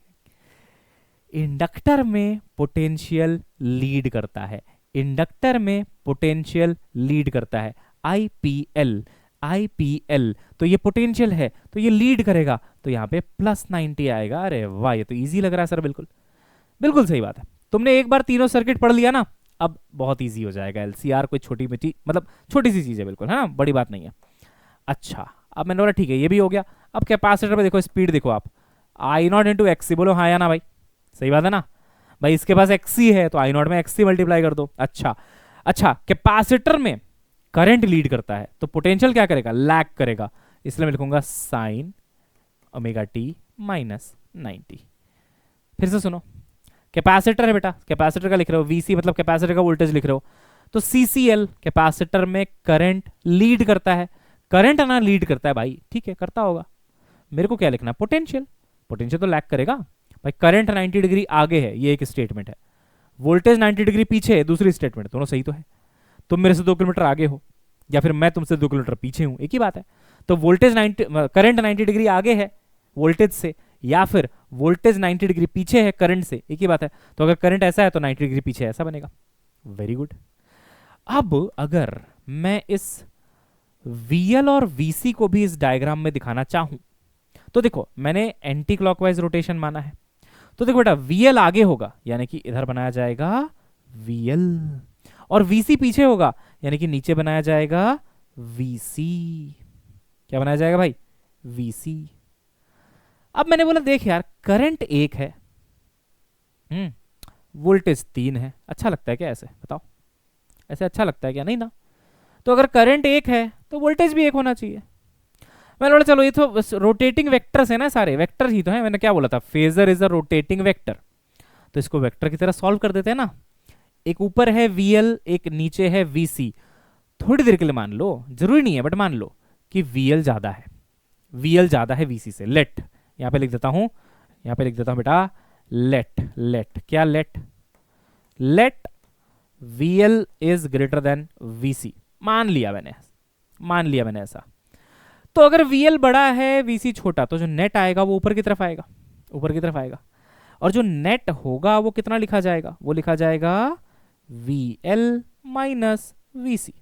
इंडक्टर में पोटेंशियल लीड करता है, इंडक्टर में पोटेंशियल लीड करता है, आईपीएल, आईपीएल। तो ये पोटेंशियल है तो ये लीड करेगा, तो यहाँ पे प्लस 90 आएगा। अरे वाह, ये तो इजी लग रहा है सर, बिल्कुल बिल्कुल सही बात है। तुमने एक बार तीनों सर्किट पढ़ लिया ना, अब बहुत इजी हो जाएगा। एलसीआर कोई छोटी मिट्टी, मतलब छोटी सी चीज है बिल्कुल, है ना, बड़ी बात नहीं है। अच्छा, अब मैंने बोला ठीक है ये भी हो गया। अब कैपेसिटर पे देखो, स्पीड देखो आप, आई नॉट इंटू एक्सी, बोलो हाँ या ना भाई, सही बात है ना भाई, इसके पास एक्सी है तो आई नॉट में एक्सी मल्टीप्लाई कर दो। अच्छा अच्छा, कैपेसिटर में करंट लीड करता है तो पोटेंशियल क्या करेगा, लैग करेगा, इसलिए मैं लिखूंगा साइन ओमेगा टी माइनस 90। फिर से सुनो, कैपेसिटर है बेटा, कैपेसिटर का लिख रहे हो, वीसी मतलब कैपेसिटर का वोल्टेज लिख रहे हो, तो सीसीएल कैपेसिटर में करंट लीड करता है, करंट ना लीड करता है भाई, ठीक है करता होगा, मेरे को क्या लिखना, पोटेंशियल, पोटेंशियल तो लैग करेगा भाई। करंट 90 डिग्री आगे है, ये एक स्टेटमेंट है, वोल्टेज 90 डिग्री पीछे है, दूसरी स्टेटमेंट, दोनों सही तो है। तुम मेरे से 2 किलोमीटर आगे हो या फिर मैं तुमसे 2 किलोमीटर पीछे हूं, एक ही बात है। तो वोल्टेज 90, करंट 90 डिग्री आगे है वोल्टेज से, या फिर वोल्टेज 90 डिग्री पीछे है करंट से, एक ही बात है। तो अगर करंट ऐसा है तो 90 डिग्री पीछे ऐसा बनेगा, वेरी गुड। अब अगर मैं इस VL और VC को भी इस डायग्राम में दिखाना चाहूं, तो देखो मैंने एंटी क्लॉकवाइज रोटेशन माना है, तो देखो बेटा VL आगे होगा यानी कि इधर बनाया जाएगा VL, और VC पीछे होगा यानी कि नीचे बनाया जाएगा VC। क्या बनाया जाएगा भाई, VC। अब मैंने बोला देख यार, करंट 1 है, वोल्टेज 3 है, अच्छा लगता है क्या ऐसे, बताओ ऐसे अच्छा लगता है क्या, नहीं ना। तो अगर करंट 1 है तो वोल्टेज भी 1 होना चाहिए। मैंने बोला चलो ये तो रोटेटिंग वेक्टर्स है ना, सारे वेक्टर ही तो है, मैंने क्या बोला था, phasor is a rotating vector, तो इसको वेक्टर की तरह सॉल्व कर देते हैं ना। एक ऊपर है VL, एक नीचे है VC, थोड़ी देर के लिए मान लो, जरूरी नहीं है बट मान लो कि VL ज्यादा है, VL ज्यादा है VC से, लेट, यहां पे लिख देता हूं, यहां पे लिख देता हूं बेटा लेट, लेट क्या, let, let VL is greater than VC। मान लिया मैंने ऐसा। तो अगर VL बड़ा है VC छोटा, तो जो नेट आएगा वो ऊपर की तरफ आएगा, और जो नेट होगा वो कितना लिखा जाएगा, वो लिखा जाएगा VL माइनस VC।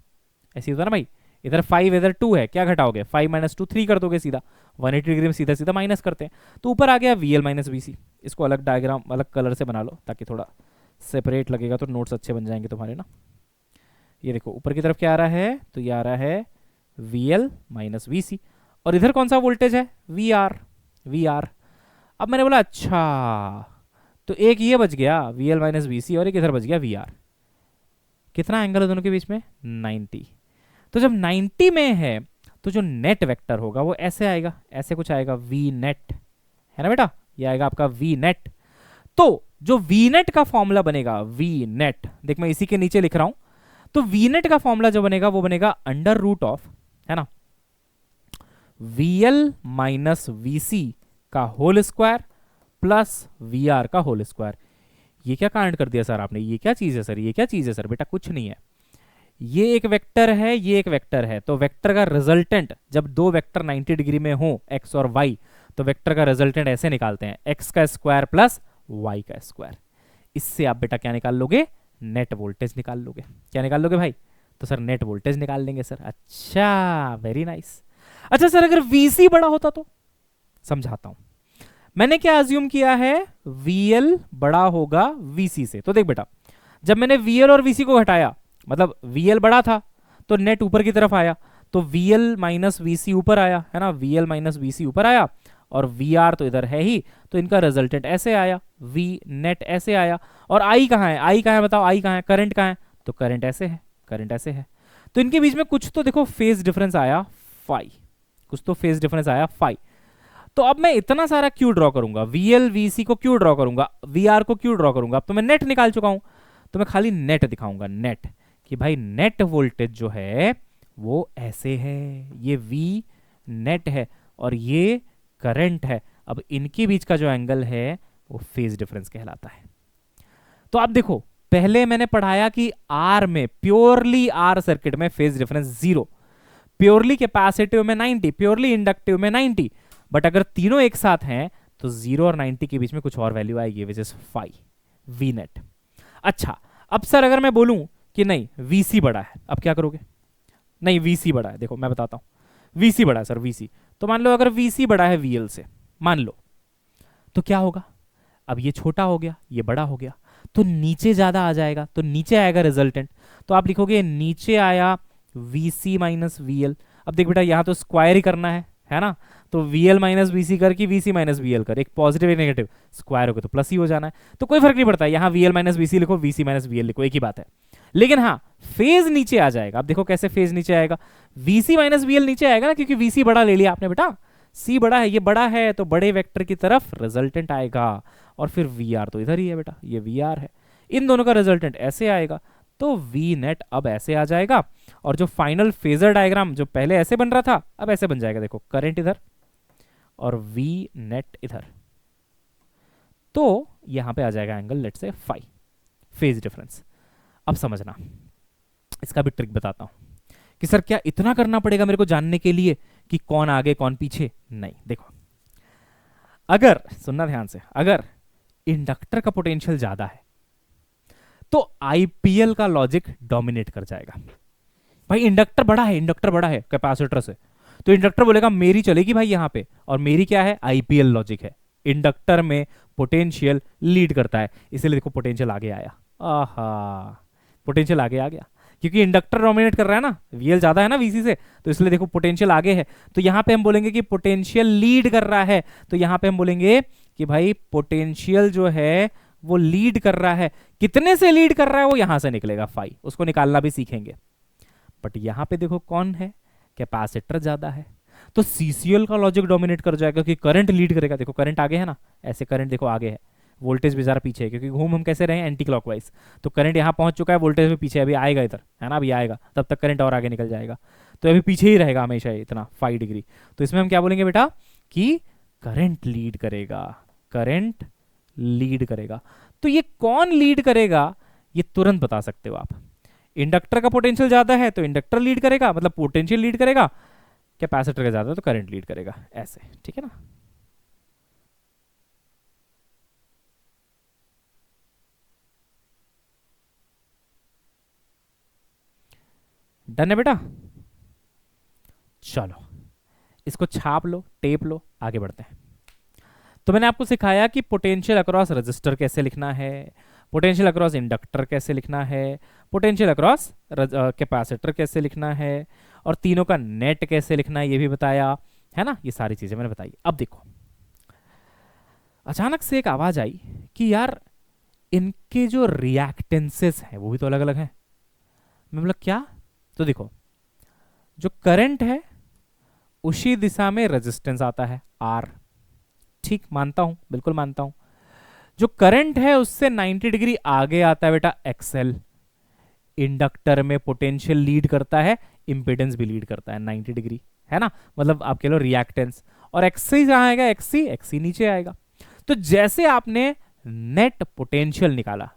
ऐसे होता ना भाई, इधर 5 इधर 2 है, क्या घटाओगे, 5 माइनस 2 3 कर दोगे सीधा, 180 डिग्री में सीधा सीधा माइनस करते हैं, तो ऊपर आ गया VL माइनस VC। इसको अलग डायग्राम अलग कलर से बना लो ताकि थोड़ा सेपरेट लगेगा, तो नोट्स अच्छे बन जाएंगे तुम्हारे ना। ये देखो ऊपर की तरफ क्या आ रहा है, तो ये आ रहा है VL माइनस VC, और इधर कौन सा वोल्टेज है, VR। अब मैंने बोला अच्छा, तो एक ये बच गया VL माइनस VC, और एक इधर बच गया VR। कितना एंगल है दोनों के बीच में, 90। तो जब 90 में है तो जो नेट वेक्टर होगा वो ऐसे आएगा, ऐसे कुछ आएगा, V नेट, है ना बेटा, ये आएगा आपका V नेट। तो जो V नेट का फॉर्मूला बनेगा, V नेट, देख मैं इसी के नीचे लिख रहा हूं, तो V नेट का फॉर्मूला जो बनेगा वो बनेगा अंडर रूट ऑफ, है ना, VL माइनस VC का होल स्क्वायर प्लस VR का होल स्क्वायर। ये क्या कांड कर दिया सर आपने, ये क्या चीज है सर, ये क्या चीज है सर, बेटा कुछ नहीं है, ये एक वेक्टर है, ये एक वेक्टर है, तो वेक्टर का रिजल्टेंट, जब दो वेक्टर 90 डिग्री में हो x और y, तो वेक्टर का रिजल्टेंट ऐसे निकालते हैं, x का स्क्वायर प्लस y का स्क्वायर। इससे आप बेटा क्या निकाल लोगे, नेट वोल्टेज निकाल लोगे। क्या निकाल लोगे भाई, तो सर नेट वोल्टेज निकाल लेंगे सर। अच्छा, वेरी नाइस। अच्छा सर अगर VC बड़ा होता तो, समझाता हूं। मैंने क्या अज्यूम किया है, VL बड़ा होगा VC से। तो देख बेटा, जब मैंने VL और VC को घटाया, मतलब VL बड़ा था तो नेट ऊपर की तरफ आया, तो VL माइनस VC ऊपर आया, है ना, VL माइनस VC ऊपर आया, और VR तो इधर है ही, तो इनका रिजल्टेंट ऐसे आया, V नेट ऐसे आया। और I कहाँ है, I कहाँ है बताओ, I कहाँ है, करंट कहाँ है, तो करंट ऐसे है, करंट ऐसे है। तो इनके बीच में कुछ तो देखो फेज डिफरेंस आया फाई, कुछ तो फेज डिफरेंस आया फाई। तो अब मैं इतना सारा क्यों ड्रॉ करूंगा, VL VC को क्यों ड्रॉ करूंगा, VR को क्यों ड्रॉ करूंगा, अब तो मैं नेट निकाल चुका हूं, तो मैं खाली नेट दिखाऊंगा, नेट, कि भाई नेट वोल्टेज जो है वो ऐसे है, ये V नेट है और ये करंट है। अब इनके बीच का जो एंगल है वो फेज डिफरेंस कहलाता है। तो आप देखो, पहले मैंने पढ़ाया कि R में, प्योरली R सर्किट में फेज डिफरेंस 0, प्योरली कैपेसिटिव में 90, प्योरली इंडक्टिव में 90, बट अगर तीनों एक साथ हैं तो 0 और 90 के बीच में कुछ और वैल्यू आएगी, which is phi, V net. अच्छा, अब सर अगर मैं बोलूं कि नहीं VC बड़ा है, अब क्या करोगे, नहीं VC बड़ा है, देखो मैं बताता हूं, VC बड़ा है सर, VC, तो मान लो अगर VC बड़ा है VL से, मान लो, तो क्या होगा, अब ये छोटा हो गया, ये बड़ा हो गया, तो नीचे ज्यादा आ जाएगा, तो नीचे आएगा रिजल्टेंट, तो आप लिखोगे नीचे आया VC माइनस VL। अब देख बेटा, यहां तो स्क्वायर ही करना है ना, तो VL माइनस VC कर कि VC माइनस VL कर, एक पॉजिटिव एक नेगेटिव, स्क्वायर होगा तो प्लस ही हो जाना है, तो कोई फर्क नहीं पड़ता, यहाँ VL माइनस VC लिखो, VC माइनस VL लिखो, एक ही बात है। लेकिन हाँ, फेज नीचे आ जाएगा। अब देखो कैसे फेज नीचे आएगा, VC माइनस VL नीचे आएगा ना, क्योंकि VC बड़ा ले लिया आपने बेटा, C बड़ा है, ये बड़ा है, तो बड़े वेक्टर की तरफ रिजल्टेंट आएगा, और फिर VR तो इधर ही है बेटा, ये VR है, इन दोनों का रिजल्टेंट ऐसे आएगा, तो V नेट अब ऐसे आ जाएगा, और जो फाइनल फेजर डायग्राम जो पहले ऐसे बन रहा था अब ऐसे बन जाएगा, देखो करंट इधर और V नेट इधर, तो यहां पे आ जाएगा एंगल लेट से फाई, फेज डिफरेंस। अब समझना, इसका भी ट्रिक बताता हूं कि सर क्या इतना करना पड़ेगा मेरे को जानने के लिए कि कौन आगे कौन पीछे, नहीं, देखो अगर, सुनना ध्यान से, अगर इंडक्टर का पोटेंशियल ज्यादा है तो IPL का लॉजिक डोमिनेट कर जाएगा। भाई इंडक्टर बड़ा है कैपेसिटर से, तो इंडक्टर बोलेगा मेरी चलेगी भाई यहां पे, और मेरी क्या है, IPL लॉजिक है, इंडक्टर में पोटेंशियल लीड करता है, इसलिए देखो पोटेंशियल आगे आया, आहा, पोटेंशियल आगे आ गया, क्योंकि इंडक्टर डोमिनेट कर रहा है ना, VL ज्यादा है ना VC से, तो इसलिए देखो पोटेंशियल आगे है, तो यहां पे हम बोलेंगे कि पोटेंशियल लीड कर रहा है, तो यहां पे हम बोलेंगे कि भाई पोटेंशियल जो है वो लीड कर रहा है, कितने से लीड कर रहा है वो यहां से निकलेगा फाई, उसको निकालना भी सीखेंगे। बट यहां पे देखो कौन है, कैपेसिटर ज्यादा है, तो CCL का लॉजिक डोमिनेट कर जाएगा कि करंट लीड करेगा, देखो करंट आगे है ना, ऐसे करंट देखो आगे है, वोल्टेज भी जरा पीछे है, क्योंकि घूम हम कैसे रहे एंटी क्लॉकवाइज, तो करंट यहां पहुंच चुका है, वोल्टेज भी पीछे, अभी आएगा इधर, है ना, अभी आएगा, तब तक करंट और आगे निकल जाएगा, तो अभी पीछे ही रहेगा हमेशा इतना 5 डिग्री। तो इसमें हम क्या बोलेंगे बेटा कि करंट लीड करेगा, करंट लीड करेगा। तो ये कौन लीड करेगा, ये तुरंत बता सकते हो आप। इंडक्टर का पोटेंशियल ज्यादा है तो इंडक्टर लीड करेगा, मतलब पोटेंशियल लीड करेगा, कैपेसिटर का ज्यादा है तो करंट लीड करेगा, ऐसे, ठीक है ना। डन है बेटा, चलो इसको छाप लो, टेप लो, आगे बढ़ते हैं। तो मैंने आपको सिखाया कि पोटेंशियल अक्रॉस रजिस्टर कैसे लिखना है, पोटेंशियल अक्रॉस इंडक्टर कैसे लिखना है, पोटेंशियल अक्रॉस कैपेसिटर कैसे लिखना है, और तीनों का नेट कैसे लिखना है ये भी बताया, है ना। ये सारी चीजें मैंने बताई। अब देखो, अचानक से एक आवाज आई कि यार इनके जो रिएक्टेंसेस हैं वो भी तो अलग अलग हैं। मैं बोला क्या? तो देखो, जो करंट है उसी दिशा में रेजिस्टेंस आता है आर, ठीक, मानता हूं, बिल्कुल मानता हूं। जो करंट है उससे 90 डिग्री आगे आता है बेटा एक्सएल। इंडक्टर में पोटेंशियल लीड करता है, इंपेडेंस भी लीड करता है 90 डिग्री, है ना, मतलब आप कह लो रिएक्टेंस। और एक्सी कहां आएगा? एक्सी, एक्सी नीचे आएगा। तो जैसे आपने नेट पोटेंशियल निकाला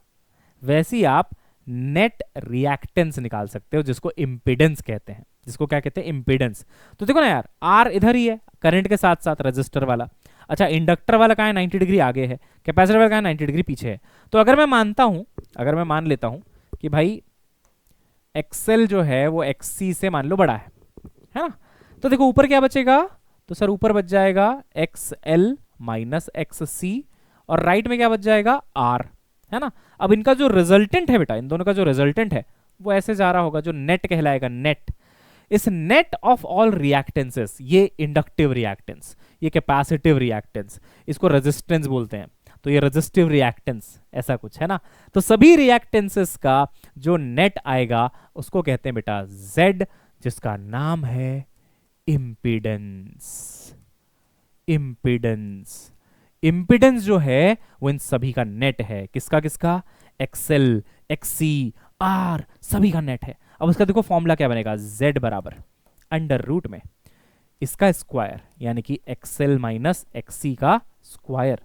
वैसे ही आप नेट रिएक्टेंस निकाल सकते हो, जिसको इंपेडेंस कहते हैं, जिसको क्या कहते हैं? इंपेडेंस। तो देखो ना यार, आर इधर ही है करंट के साथ साथ रजिस्टर वाला। अच्छा, इंडक्टर वाला कहाँ है? 90 डिग्री आगे है। कैपेसिटर वाला कहाँ है? 90 डिग्री पीछे है। तो अगर मैं मानता हूं, अगर मैं मान लेता हूं कि भाई एक्सएल जो है वो एक्ससी से मान लो बड़ा है ना, तो देखो ऊपर क्या बचेगा? तो सर ऊपर बच जाएगा एक्सएल माइनस एक्ससी, और राइट में क्या बच जाएगा? आर, है ना। अब इनका जो रिजल्टेंट है बेटा, इन दोनों का जो रिजल्टेंट है वो ऐसे जा रहा होगा, जो नेट कहलाएगा, नेट। इस नेट ऑफ ऑल रिएक्टेंसेस, ये इंडक्टिव रिएक्टेंस, ये कैपेसिटिव रिएक्टेंस, इसको रेजिस्टेंस बोलते हैं, तो ये रेजिस्टिव रिएक्टेंस ऐसा कुछ है ना। तो सभी रिएक्टेंसेस का जो नेट आएगा उसको कहते हैं बेटा Z, जिसका नाम है इंपीडेंस। इंपीडेंस, इंपीडेंस जो है वो इन सभी का नेट है। किसका किसका? एक्सएल, एक्सी, आर, सभी का नेट है। अब उसका देखो फॉर्मूला क्या बनेगा? Z बराबर अंडर रूट में इसका स्क्वायर, यानी कि एक्सएल माइनस एक्सी का स्क्वायर,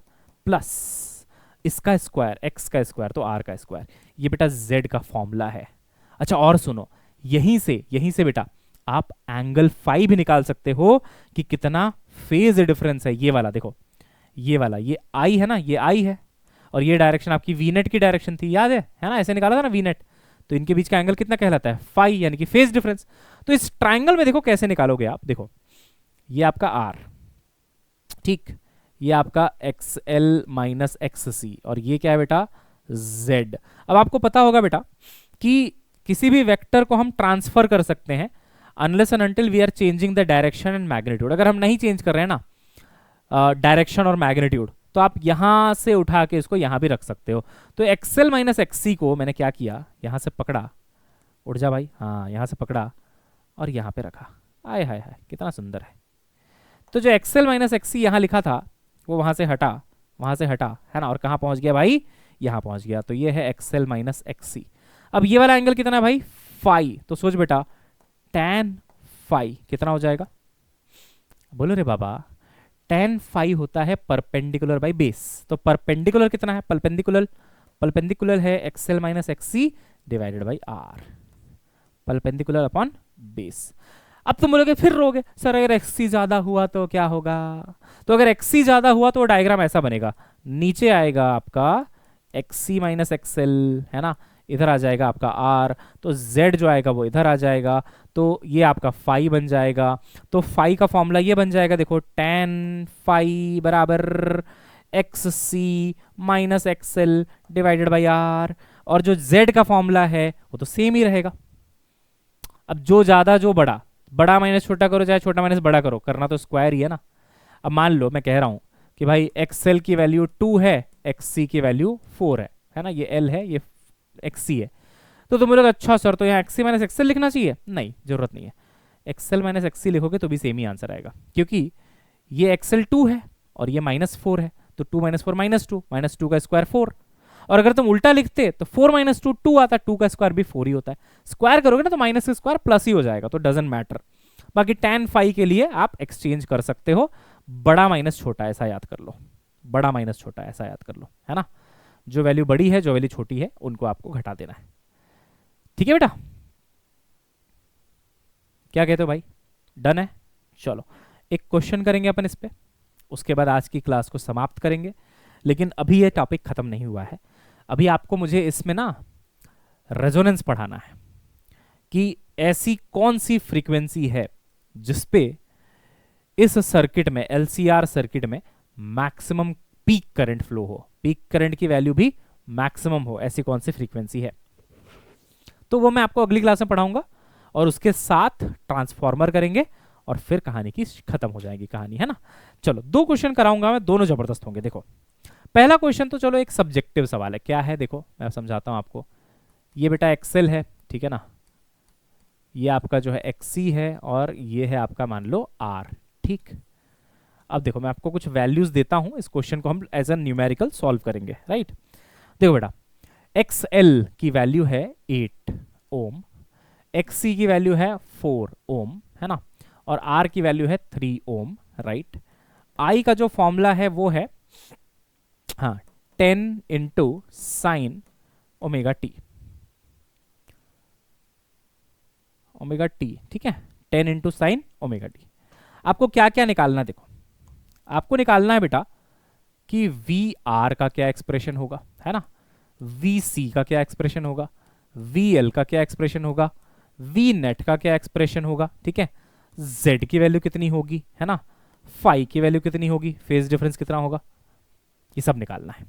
प्लस इसका स्क्वायर, एक्स का स्क्वायर तो आर का स्क्वायर। ये बेटा Z का फॉर्मूला है। अच्छा और सुनो, यहीं से बेटा आप एंगल फाई भी निकाल सकते हो कि कितना फेज डिफरेंस है। ये वाला देखो, ये वाला, ये आई है ना, ये आई है, और ये डायरेक्शन आपकी वी नेट की डायरेक्शन थी, याद है ना, ऐसे निकाला था ना वी नेट। तो इनके बीच का एंगल कितना कहलाता है? फाई, यानी कि फेज डिफरेंस। तो इस ट्राइंगल में देखो कैसे निकालोगे आप, देखो ये आपका आर, ठीक, ये आपका एक्स एल माइनस एक्स सी, और ये क्या है बेटा? जेड। अब आपको पता होगा बेटा कि किसी भी वेक्टर को हम ट्रांसफर कर सकते हैं unless and until we are changing the direction and magnitude. अगर हम नहीं चेंज कर रहे हैं ना डायरेक्शन और मैग्नीट्यूड, तो आप यहां से उठा के इसको यहां भी रख सकते हो। तो एक्सएल माइनस एक्सी को मैंने क्या किया, यहां से पकड़ा, उठ जा भाई, हाँ यहां से पकड़ा और यहां पे रखा। आय हाय हाय कितना सुंदर है। तो जो एक्सएल माइनस एक्सी यहां लिखा था वो वहां से हटा, है ना, और कहां पहुंच गया भाई? यहां पहुंच गया। तो ये है एक्सएल माइनस एक्सी। अब ये वाला एंगल कितना है भाई? फाई। तो सोच बेटा tan फाई कितना हो जाएगा? बोलो रे बाबा, tan फाई होता है परपेंडिकुलर बाई बेस। तो परपेंडिकुलर कितना है? परपेंडिकुलर है X L minus X C divided by R, perpendicular upon base. अब तुम बोलोगे, फिर रोगे सर अगर एक्सी ज्यादा हुआ तो क्या होगा? तो अगर एक्सी ज्यादा हुआ तो डायग्राम ऐसा बनेगा, नीचे आएगा आपका एक्सी माइनस एक्सएल, है ना, इधर आ जाएगा आपका आर, तो z जो आएगा वो इधर आ जाएगा, तो ये आपका फाई बन जाएगा। तो फाई का फॉर्मूला ये बन जाएगा, देखो tan फाई बराबर X C minus X L divided by R, और जो z का फॉर्मूला है वो तो सेम ही रहेगा। अब जो ज्यादा जो बड़ा, बड़ा माइनस छोटा करो चाहे छोटा माइनस बड़ा करो, करना तो स्क्वायर ही है ना। अब मान लो मैं कह रहा हूं कि भाई एक्सएल की वैल्यू 2 है, एक्ससी की वैल्यू 4 है ना, ये एल है, ये एक्सी है। तो तुम बोलोगे अच्छा सर तो यहाँ एक्सी माइनस एक्सएल लिखना चाहिए? नहीं, जरूरत नहीं है। एक्सएल माइनस एक्सी लिखोगे तो भी सेम ही आंसर आएगा, क्योंकि ये एक्सएल 2 है और ये माइनस 4 है, तो 2 माइनस 4 माइनस 2 का स्क्वायर 4। और अगर तुम उल्टा लिखते तो 4 माइनस 2 2 आता, 2 का स्क्वायर भी 4 ही होता है। स्क्वायर करोगे ना तो माइनस का स्क्वायर प्लस ही हो जाएगा, तो डजंट मैटर। बाकी tan फाई के लिए आप एक्सचेंज कर सकते हो, बड़ा माइनस छोटा ऐसा याद कर लो, बड़ा माइनस छोटा ऐसा याद कर लो, है ना। जो वैल्यू बड़ी है, जो वैल्यू छोटी है, उनको आपको घटा देना है। ठीक है बेटा, क्या कहते हो भाई, डन है? चलो एक क्वेश्चन करेंगे अपन इस पे, उसके बाद आज की क्लास को समाप्त करेंगे। लेकिन अभी ये टॉपिक खत्म नहीं हुआ है, अभी आपको मुझे इसमें ना रेजोनेंस पढ़ाना है कि ऐसी कौन सी फ्रीक्वेंसी है जिसपे इस सर्किट में, एलसीआर सर्किट में मैक्सिमम पीक करंट फ्लो हो, पीक करंट की वैल्यू भी मैक्सिमम हो, ऐसी कौन सी फ्रीक्वेंसी है। तो वो मैं आपको अगली क्लास में पढ़ाऊंगा, और उसके साथ ट्रांसफॉर्मर करेंगे और फिर कहानी की खत्म हो जाएगी कहानी, है ना। चलो 2 क्वेश्चन कराऊंगा मैं, दोनों जबरदस्त होंगे। देखो पहला क्वेश्चन तो चलो एक सब्जेक्टिव सवाल है, क्या है देखो मैं समझाता हूं आपको। ये बेटा एक्सेल है, ठीक है ना, ये आपका जो है एक्सी है, और ये है आपका मान लो आर, ठीक। अब देखो मैं आपको कुछ वैल्यूज देता हूं, इस क्वेश्चन को हम एज अ न्यूमेरिकल सॉल्व करेंगे, राइट। देखो बेटा, एक्स एल की वैल्यू है 8 ओम, एक्स सी की वैल्यू है 4 ओम, है ना, और आर की वैल्यू है 3 ओम, राइट। आई का जो फॉर्मूला है वो है, हाँ, 10 into sine omega T, omega T, ठीक है, 10 इंटू साइन ओमेगा टी। आपको क्या क्या निकालना है, देखो आपको निकालना है बेटा कि वी आर का क्या एक्सप्रेशन होगा, है ना, वी सी का क्या एक्सप्रेशन होगा, वी एल का क्या एक्सप्रेशन होगा, वी नेट का क्या एक्सप्रेशन होगा, ठीक है, जेड की वैल्यू कितनी होगी, है ना, फाई की वैल्यू कितनी होगी, फेज डिफरेंस कितना होगा, ये सब निकालना है,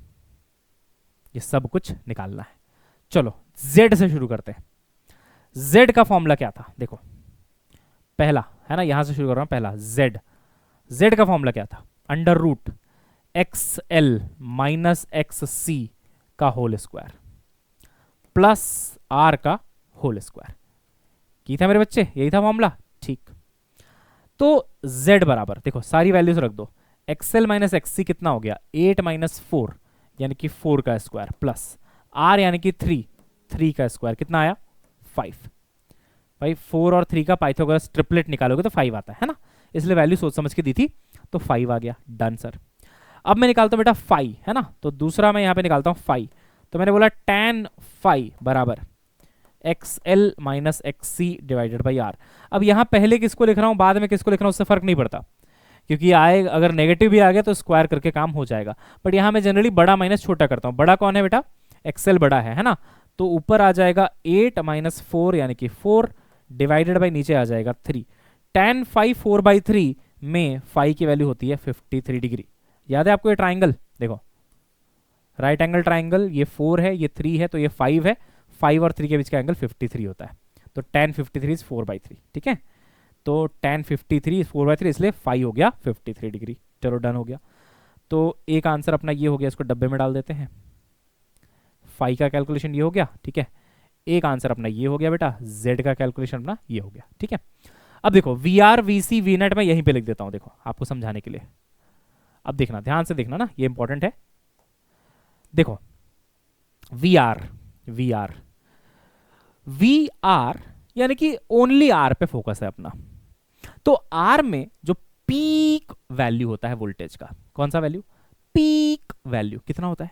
ये सब कुछ निकालना है। चलो जेड से शुरू करते हैं। जेड का फॉर्मूला क्या था, देखो पहला, है ना, यहां से शुरू कर रहा हूं, पहला जेड, जेड का फॉर्मूला क्या था, under root X L minus X C का होल स्क्वायर प्लस आर का होल स्क्वायर, की था मेरे बच्चे, यही था फॉर्मूला, ठीक। तो z बराबर, देखो सारी वैल्यूज रख दो, एक्सएल माइनस एक्ससी कितना हो गया, 8 माइनस 4 यानी कि 4 का स्क्वायर, प्लस r यानी कि 3 का स्क्वायर, कितना आया 5। भाई 4 और 3 का पाइथागोरस ट्रिपलेट निकालोगे तो 5 आता है ना, इसलिए वैल्यू सोच समझ के दी थी, तो 5 आ गया, डन सर। अब मैं निकालता हूं बेटा फाई, है ना, तो दूसरा मैं यहां पे निकालता हूं फाई, तो मैंने बोला tan फाई बराबर X L minus X C divided by R. अब यहां पहले किसको लिख रहा हूं, बाद में किसको लिख रहा हूं, उससे फर्क नहीं पड़ता, क्योंकि आए अगर नेगेटिव भी आ गया तो स्क्वायर करके काम हो जाएगा। बट यहां मैं जनरली बड़ा माइनस छोटा करता हूं। बड़ा कौन है बेटा, एक्सएल बड़ा है ना, तो ऊपर आ जाएगा 8 माइनस 4 यानी कि 4 डिवाइडेड बाई नीचे आ जाएगा 3। tan फाई 4/3 में फाई की वैल्यू होती है 53 डिग्री। याद है आपको ये ट्राइंगल, देखो राइट एंगल ट्राइंगल, ये 4 है, ये 3 है, तो ये 5 है, 5 और 3 के बीच का एंगल 53 होता है, तो tan 53 इज 4/3, ठीक है। तो tan 53 इज 4/3, इसलिए फाई हो गया 53 डिग्री। चलो डन हो गया। तो एक आंसर अपना ये हो गया, इसको डब्बे में डाल देते हैं, फाई का कैलकुलेशन ये हो गया, ठीक है। एक आंसर अपना ये हो गया बेटा, जेड का कैलकुलेशन अपना ये हो गया, ठीक है। अब देखो V R V C V net मैं यहीं पे लिख देता हूं, देखो आपको समझाने के लिए। अब देखना, ध्यान से देखना ना, ये इंपॉर्टेंट है। देखो V R V R V R यानी कि ओनली आर पे फोकस है अपना, तो आर में जो पीक वैल्यू होता है वोल्टेज का, कौन सा वैल्यू, पीक वैल्यू कितना होता है,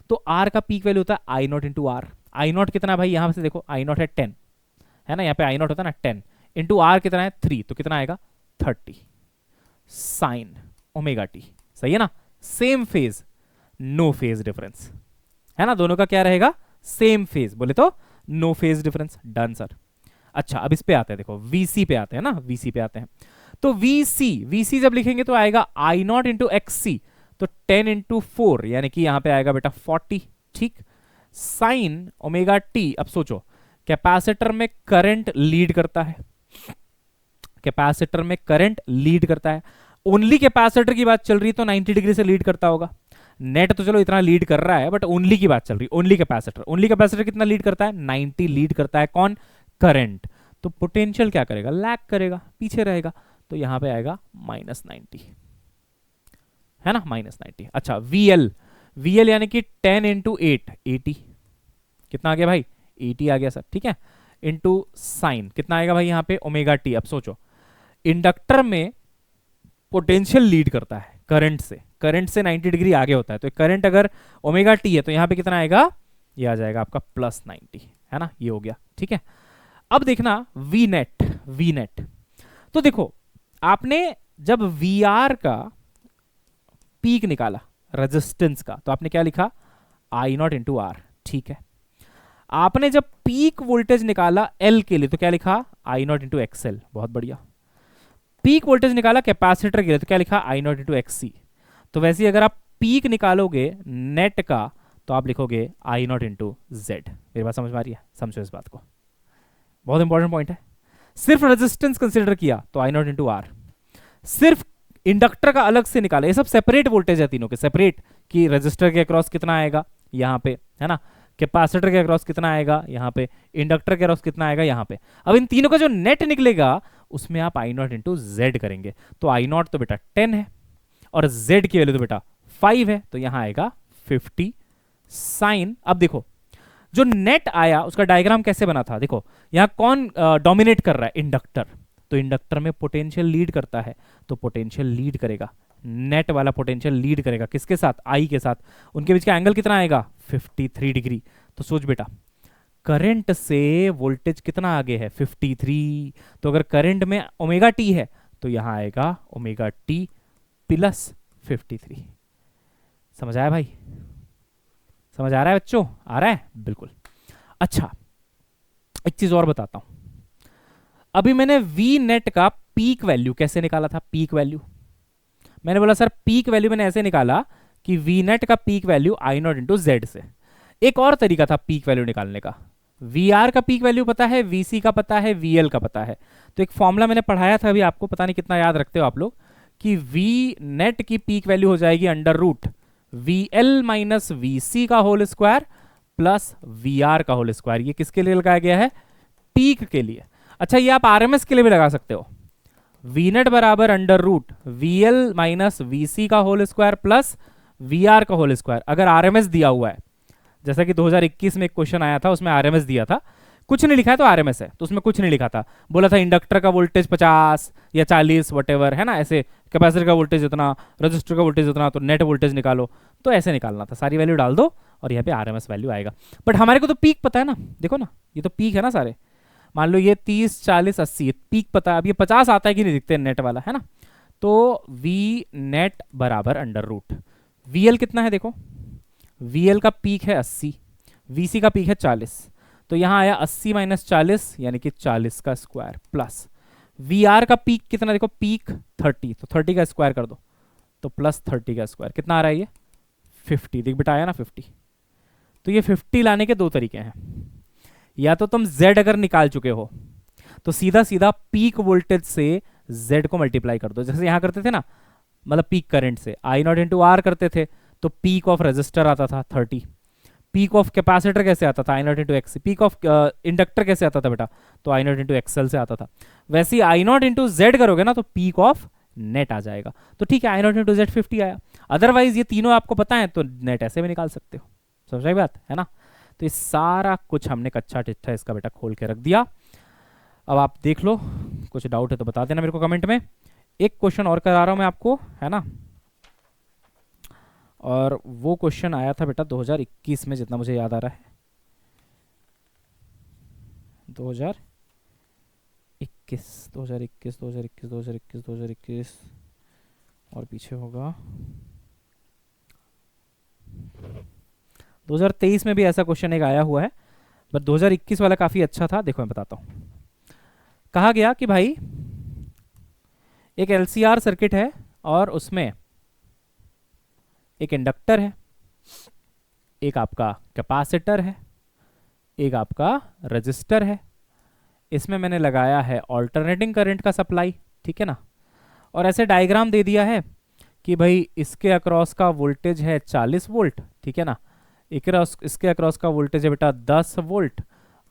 तो आर का पीक वैल्यू होता है I naught into R. I naught कितना भाई, यहां से देखो आई नॉट है 10, है ना, यहाँ पे आई नॉट होता है ना 10 इंटू आर कितना है 3, तो कितना आएगा 30 साइन ओमेगा टी, सही है ना। Same phase, no phase difference, है ना, दोनों का क्या रहेगा, सेम फेज, बोले तो no phase difference, done sir. अच्छा अब इस पे आते हैं, देखो वीसी पे आते हैं ना, वीसी पे आते हैं। तो वीसी जब लिखेंगे तो आएगा आई नॉट इंटू एक्स सी, तो 10 इंटू 4 यानी कि यहां पे आएगा बेटा 40, ठीक। साइन ओमेगा टी, अब सोचो कैपेसिटर में करंट लीड करता है, कैपेसिटर में करंट लीड करता है, ओनली कैपेसिटर की बात चल रही तो 90 डिग्री से लीड करता होगा। नेट तो चलो इतना लीड कर रहा है, बट ओनली की बात चल रही, ओनली कैपेसिटर, ओनली कैपेसिटर कितना लीड करता है 90 लीड करता है, कौन, करंट। तो पोटेंशियल क्या करेगा, लैग करेगा, पीछे रहेगा, तो यहां पे आएगा -90, है ना, -90। अच्छा वीएल यानी कि 10 इंटू 8 80, कितना आ गया भाई 80 आ गया सर, ठीक है, इंटू साइन कितना आएगा भाई यहाँ पे ओमेगा टी। अब सोचो इंडक्टर में पोटेंशियल लीड करता है करंट से, करंट से 90 डिग्री आगे होता है। तो करंट अगर ओमेगा टी है तो यहाँ पे कितना आएगा, ये आ जाएगा आपका +90, है ना, ये हो गया, ठीक है। अब देखना वी नेट, तो देखो आपने जब वी आर का पीक निकाला रेजिस्टेंस का, तो आपने क्या लिखा, आई नॉट इंटू आर, ठीक है। आपने जब पीक वोल्टेज निकाला एल के लिए तो क्या लिखा, आई नॉट इंटू एक्सएल, बहुत बढ़िया। पीक वोल्टेज निकाला कैपेसिटर के लिए तो क्या लिखा, आई नॉट इंटू एक्ससी। तो वैसे ही अगर आप पीक निकालोगे नेट का तो आप लिखोगे आई नॉट इंटू जेड। मेरी बात समझ में आ रही है, समझो इस बात को, बहुत इंपॉर्टेंट पॉइंट है। सिर्फ रेजिस्टेंस कंसिडर किया तो आई नॉट इंटू आर, सिर्फ इंडक्टर का अलग से निकाला, ये सब सेपरेट वोल्टेज है तीनों के, सेपरेट, कि रेजिस्टर के अक्रॉस कितना आएगा यहाँ पे, है ना, कैपेसिटर के अक्रॉस कितना आएगा यहाँ पे, इंडक्टर के अक्रॉस कितना आएगा यहाँ पे। अब इन तीनों का जो नेट निकलेगा उसमें आप आई नॉट इंटू जेड करेंगे। तो आई नॉट तो बेटा 10 है और जेड की वैल्यू तो बेटा 5 है, तो यहां आएगा 50 साइन। अब देखो जो नेट आया उसका डायग्राम कैसे बना था, देखो यहां कौन डोमिनेट कर रहा है, इंडक्टर। तो इंडक्टर में पोटेंशियल लीड करता है, तो पोटेंशियल लीड करेगा, नेट वाला पोटेंशियल लीड करेगा किसके साथ, आई के साथ। उनके बीच का एंगल कितना आएगा, 53 डिग्री। तो सोच बेटा करंट से वोल्टेज कितना आगे है, 53। तो अगर करंट में ओमेगा टी है तो यहां आएगा ओमेगा टी प्लस 53। समझ आया भाई, समझ आ रहा है बच्चों, आ रहा है बिल्कुल। अच्छा एक चीज और बताता हूं, अभी मैंने वी नेट का पीक वैल्यू कैसे निकाला था, पीक वैल्यू मैंने बोला सर पीक वैल्यू मैंने ऐसे निकाला कि वी नेट का peak value I naught into Z से। एक और तरीका था पीक वैल्यू निकालने का, वी आर का पीक वैल्यू पता है, वी सी का पता है, वी एल का पता है। तो एक फॉर्मूला मैंने पढ़ाया था अभी आपको, पता नहीं कितना याद रखते हो आप लोग, कि वी नेट की पीक वैल्यू हो जाएगी under root V L minus V C का whole square plus V R का होल स्क्वायर। ये किसके लिए लगाया गया है, पीक के लिए। अच्छा ये आप आरएमएस के लिए भी लगा सकते हो, वी नेट बराबर under root V L minus V C का whole square plus V R का होल स्क्वायर। अगर आरएमएस दिया हुआ है, जैसा कि 2021 में एक क्वेश्चन आया था उसमें आरएमएस दिया था, कुछ नहीं लिखा है तो आरएमएस है, तो उसमें कुछ नहीं लिखा था, बोला था इंडक्टर का वोल्टेज 50 या 40 वटेवर, है ना, ऐसे कैपेसिटर का वोल्टेज इतना, रजिस्टर का वोल्टेज इतना, तो नेट वोल्टेज निकालो। तो ऐसे निकालना था, सारी वैल्यू डाल दो और यहाँ पे आरएमएस वैल्यू आएगा। बट हमारे को तो पीक पता है ना, देखो ना ये तो पीक है ना सारे, मान लो ये 30 40 80 पीक पता है। अब ये 50 आता है कि नहीं दिखते नेट वाला, है ना। तो वी नेट बराबर अंडर रूट वी एल कितना है, देखो वी एल का पीक है 80, वी सी का पीक है 40, तो यहां आया 80 माइनस 40 यानी कि 40 का स्क्वायर प्लस वी आर का पीक कितना, देखो पीक 30, तो 30 का स्क्वायर कर दो तो प्लस 30 का स्क्वायर कितना आ रहा है, ये 50, देख बेटा आया ना 50। तो ये 50 लाने के दो तरीके हैं, या तो तुम Z अगर निकाल चुके हो तो सीधा सीधा पीक वोल्टेज से Z को मल्टीप्लाई कर दो, जैसे यहां करते थे ना, मतलब पीक करंट से आई नॉट इंटू आर करते थे तो पीक ऑफ रेजिस्टर आता था 30, पीक ऑफ कैपेसिटर कैसे आता था, I naught into X, peak of inductor कैसे आता था बेटा, तो आई नॉट इंटू एक्सएल से आता था। वैसे ही आई नॉट इंटू जेड करोगे ना तो पीक ऑफ नेट आ जाएगा। तो ठीक है आई नॉट इंटू जेड 50 आया, अदरवाइज ये तीनों आपको पता है तो नेट ऐसे भी निकाल सकते हो, समझ रही बात है ना। तो ये सारा कुछ हमने कच्चा टिट्ठा इसका बेटा खोल के रख दिया। अब आप देख लो, कुछ डाउट है तो बता देना मेरे को कमेंट में। एक क्वेश्चन और करा रहा हूं मैं आपको, है ना, और वो क्वेश्चन आया था बेटा 2021 में, जितना मुझे याद आ रहा है 2021 और पीछे होगा 2023 में भी ऐसा क्वेश्चन एक आया हुआ है, बट 2021 वाला काफी अच्छा था। देखो मैं बताता हूं, कहा गया कि भाई एक एलसीआर सर्किट है और उसमें एक इंडक्टर है, एक आपका कैपेसिटर है, एक आपका रजिस्टर है। इसमें मैंने लगाया है ऑल्टरनेटिंग करंट का सप्लाई, ठीक है ना, और ऐसे डायग्राम दे दिया है कि भाई इसके अक्रॉस का वोल्टेज है 40 वोल्ट, ठीक है ना, इसके अक्रॉस का वोल्टेज है बेटा 10 वोल्ट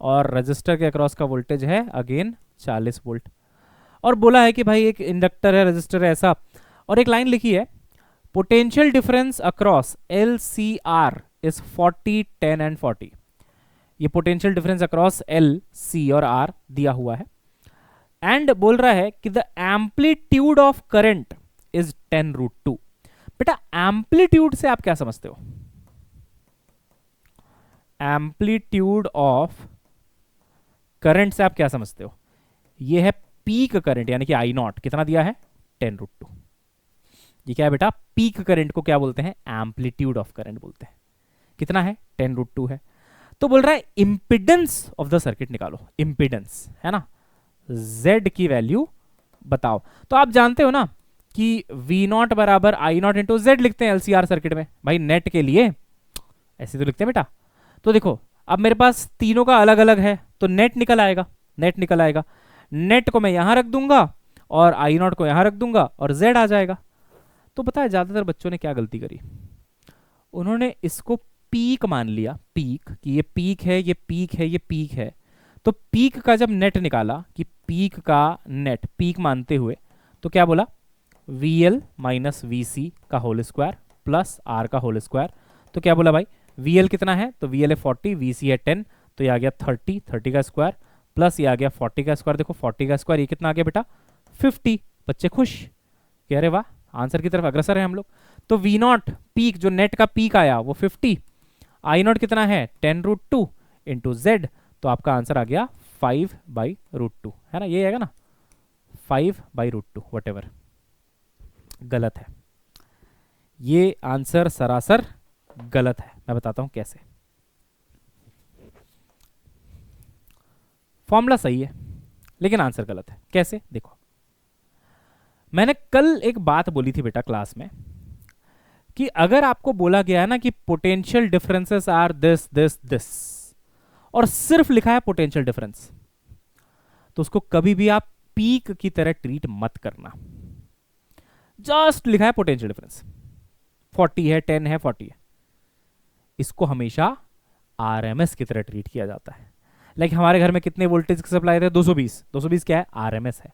और रजिस्टर के अक्रॉस का वोल्टेज है अगेन 40 वोल्ट। और बोला है कि भाई एक इंडक्टर है, रजिस्टर है ऐसा, और एक लाइन लिखी है potential difference across L C R is 40 10 and 40। ये potential difference across L C और आर दिया हुआ है, एंड बोल रहा है कि the amplitude of current is 10√2। बेटा एम्पलीट्यूड से आप क्या समझते हो? एम्पलीट्यूड ऑफ करंट से आप क्या समझते हो? ये है पीक करंट, यानी कि आई नॉट कितना दिया है 10√2। ये क्या है बेटा? पीक करंट को क्या बोलते हैं? एम्पलीट्यूड ऑफ करंट बोलते हैं। कितना है? 10√2 है। तो बोल रहा है इंपिडेंस ऑफ द सर्किट निकालो, इंपिडेंस है ना, Z की वैल्यू बताओ। तो आप जानते हो ना कि V0 बराबर आई नॉट इंटू जेड लिखते हैं LCR सर्किट में भाई, नेट के लिए ऐसे तो लिखते हैं बेटा। तो देखो अब मेरे पास तीनों का अलग अलग है तो नेट निकल आएगा, नेट निकल आएगा। नेट को मैं यहां रख दूंगा और आई नॉट को यहां रख दूंगा और Z आ जाएगा। तो पता है ज्यादातर बच्चों ने क्या गलती करी? उन्होंने इसको पीक मान लिया, पीक कि ये पीक है, ये पीक है, ये पीक है। तो पीक का जब नेट निकाला कि पीक का नेट पीक मानते हुए, तो क्या बोला? VL माइनस VC का होल स्क्वायर प्लस R का होल स्क्वायर। तो क्या बोला भाई? VL कितना है? तो VL है 40, VC है 10, तो ये आ गया 30, 30 का स्क्वायर प्लस ये आ गया 40 का स्क्वायर। देखो 40 का स्क्वायर ये कितना आ गया बेटा? 50। बच्चे खुश, कह रहे वाह, आंसर की तरफ अग्रसर है हम लोग। तो V0 पीक, जो नेट का पीक आया वो 50, आई नॉट कितना है 10√2 इंटू जेड, तो आपका आंसर आ गया 5/√2, है ना, ये आएगा ना 5/√2 वटेवर। गलत है, ये आंसर सरासर गलत है। मैं बताता हूं कैसे। फॉर्मूला सही है लेकिन आंसर गलत है। कैसे? देखो, मैंने कल एक बात बोली थी बेटा क्लास में कि अगर आपको बोला गया है ना कि potential differences are this this this, और सिर्फ लिखा है पोटेंशियल डिफरेंस, तो उसको कभी भी आप पीक की तरह ट्रीट मत करना। जस्ट लिखा है पोटेंशियल डिफरेंस, 40 है, 10 है, 40 है, इसको हमेशा आरएमएस की तरह ट्रीट किया जाता है। लाइक हमारे घर में कितने वोल्टेज की सप्लाई थे? 220। 220 क्या है? आरएमएस है।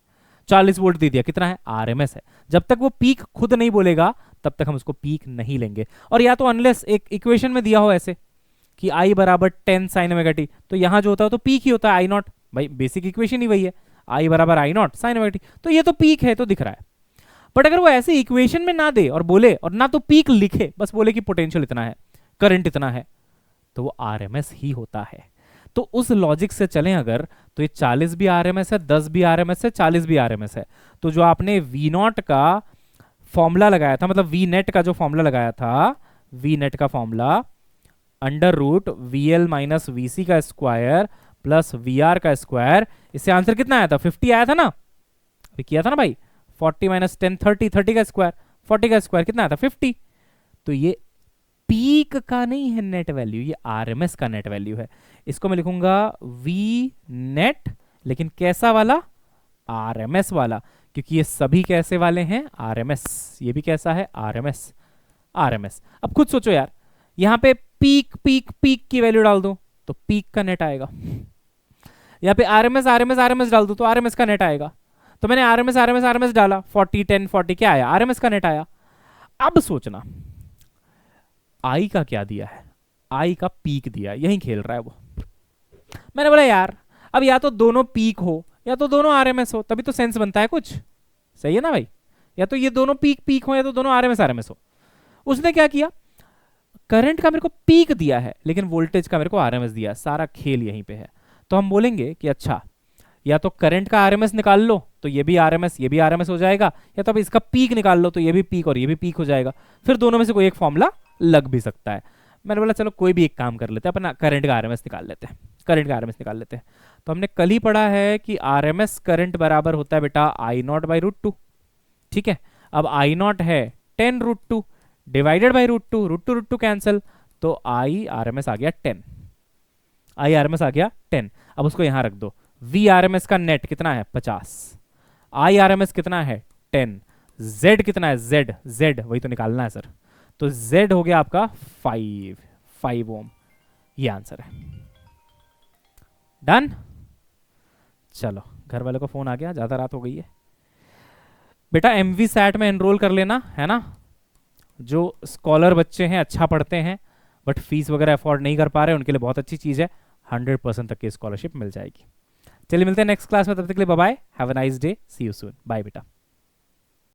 40 वोल्ट दे दिया, कितना है? आरएमएस है। जब तक वो पीक खुद नहीं बोलेगा तब तक हम उसको पीक नहीं लेंगे। और या तो अनलेस एक इक्वेशन में दिया हो ऐसे कि I बराबर 10 साइन ओमेगा टी, तो यहां जो होता है तो पीक ही होता है आई नॉट। भाई बेसिक इक्वेशन ही वही है, I बराबर I naught sine omega T, तो ये तो पीक है, तो दिख रहा है। बट अगर वो ऐसे इक्वेशन में ना दे और बोले और ना तो पीक लिखे, बस बोले कि पोटेंशियल इतना है, करंट इतना है, तो वो आरएमएस ही होता है। तो उस लॉजिक से चलें अगर, तो ये 40 भी आरएमएस है, 10 भी आरएमएस है, 40 भी आरएमएस है। तो जो आपने V0 का फॉर्मूला लगाया था, मतलब VNet का जो फॉर्मूला लगाया था, VNet का formula under root VL minus VC का स्क्वायर प्लस VR का स्क्वायर, इससे आंसर कितना आया था? 50 आया था ना, अभी किया था ना भाई। 40 माइनस 10 30, 30 का स्क्वायर, 40 का स्क्वायर कितना आया था? 50। तो ये पीक का नहीं है नेट वैल्यू, ये आरएमएस का नेट वैल्यू है। इसको मैं लिखूंगा वी नेट, लेकिन कैसा वाला? आरएमएस वाला, क्योंकि ये सभी कैसे वाले हैं? आरएमएस। ये भी कैसा है? आरएमएस। आरएमएस। अब खुद सोचो यार, यहां पे पीक पीक पीक की वैल्यू डाल दो तो पीक का नेट आएगा, यहाँ पे आरएमएस आरएमएस आरएमएस डाल दो तो आरएमएस का नेट आएगा। तो मैंने आरएमएस आरएमएस आरएमएस डाला, 40 10 40 क्या आया? आरएमएस का नेट आया। अब सोचना आई का क्या दिया है? आई का पीक दिया है, यही खेल रहा है वो। मैंने बोला यार अब या तो दोनों पीक हो या तो दोनों आरएमएस हो, तभी तो सेंस बनता है कुछ, सही है ना भाई? या तो ये दोनों पीक पीक हो या तो दोनों आरएमएस आरएमएस हो। उसने क्या किया? करंट का मेरे को पीक दिया है लेकिन वोल्टेज का मेरे को आरएमएस दिया है। सारा खेल यहीं पे है। तो हम बोलेंगे कि अच्छा, या तो करंट का आरएमएस निकाल लो तो ये भी आरएमएस ये भी आरएमएस हो जाएगा, या तो अब इसका पीक निकाल लो तो ये भी पीक और ये भी पीक हो जाएगा। फिर दोनों में से कोई एक फॉर्मूला लग भी सकता है। मैंने बोला चलो कोई भी एक काम कर लेते हैं, अपना करंट का आरएमएस निकाल लेते हैं, करंट का आरएमएस निकाल लेते हैं। तो हमने कल ही पढ़ा है कि आरएमएस करंट बराबर होता है बेटा I0/√2। ठीक है, अब I0 है 10√2 डिवाइडेड बाई √2, √2 कैंसिल, तो I RMS आ गया 10, I RMS आ गया 10। अब उसको यहां रख दो। V RMS का नेट कितना है? 50। I RMS कितना है? 10। Z कितना है? Z वही तो निकालना है सर। तो Z हो गया आपका 5 ओम। ये आंसर है। डन। चलो, घर वालों का फोन आ गया, ज्यादा रात हो गई है। बेटा MV सैट में एनरोल कर लेना, है ना। जो स्कॉलर बच्चे हैं, अच्छा पढ़ते हैं बट फीस वगैरह अफोर्ड नहीं कर पा रहे, उनके लिए बहुत अच्छी चीज़ है, 100% तक की स्कॉलरशिप मिल जाएगी। चलिए मिलते हैं नेक्स्ट क्लास में, तब तक के लिए bye bye, have a nice day, see you soon, bye बेटा।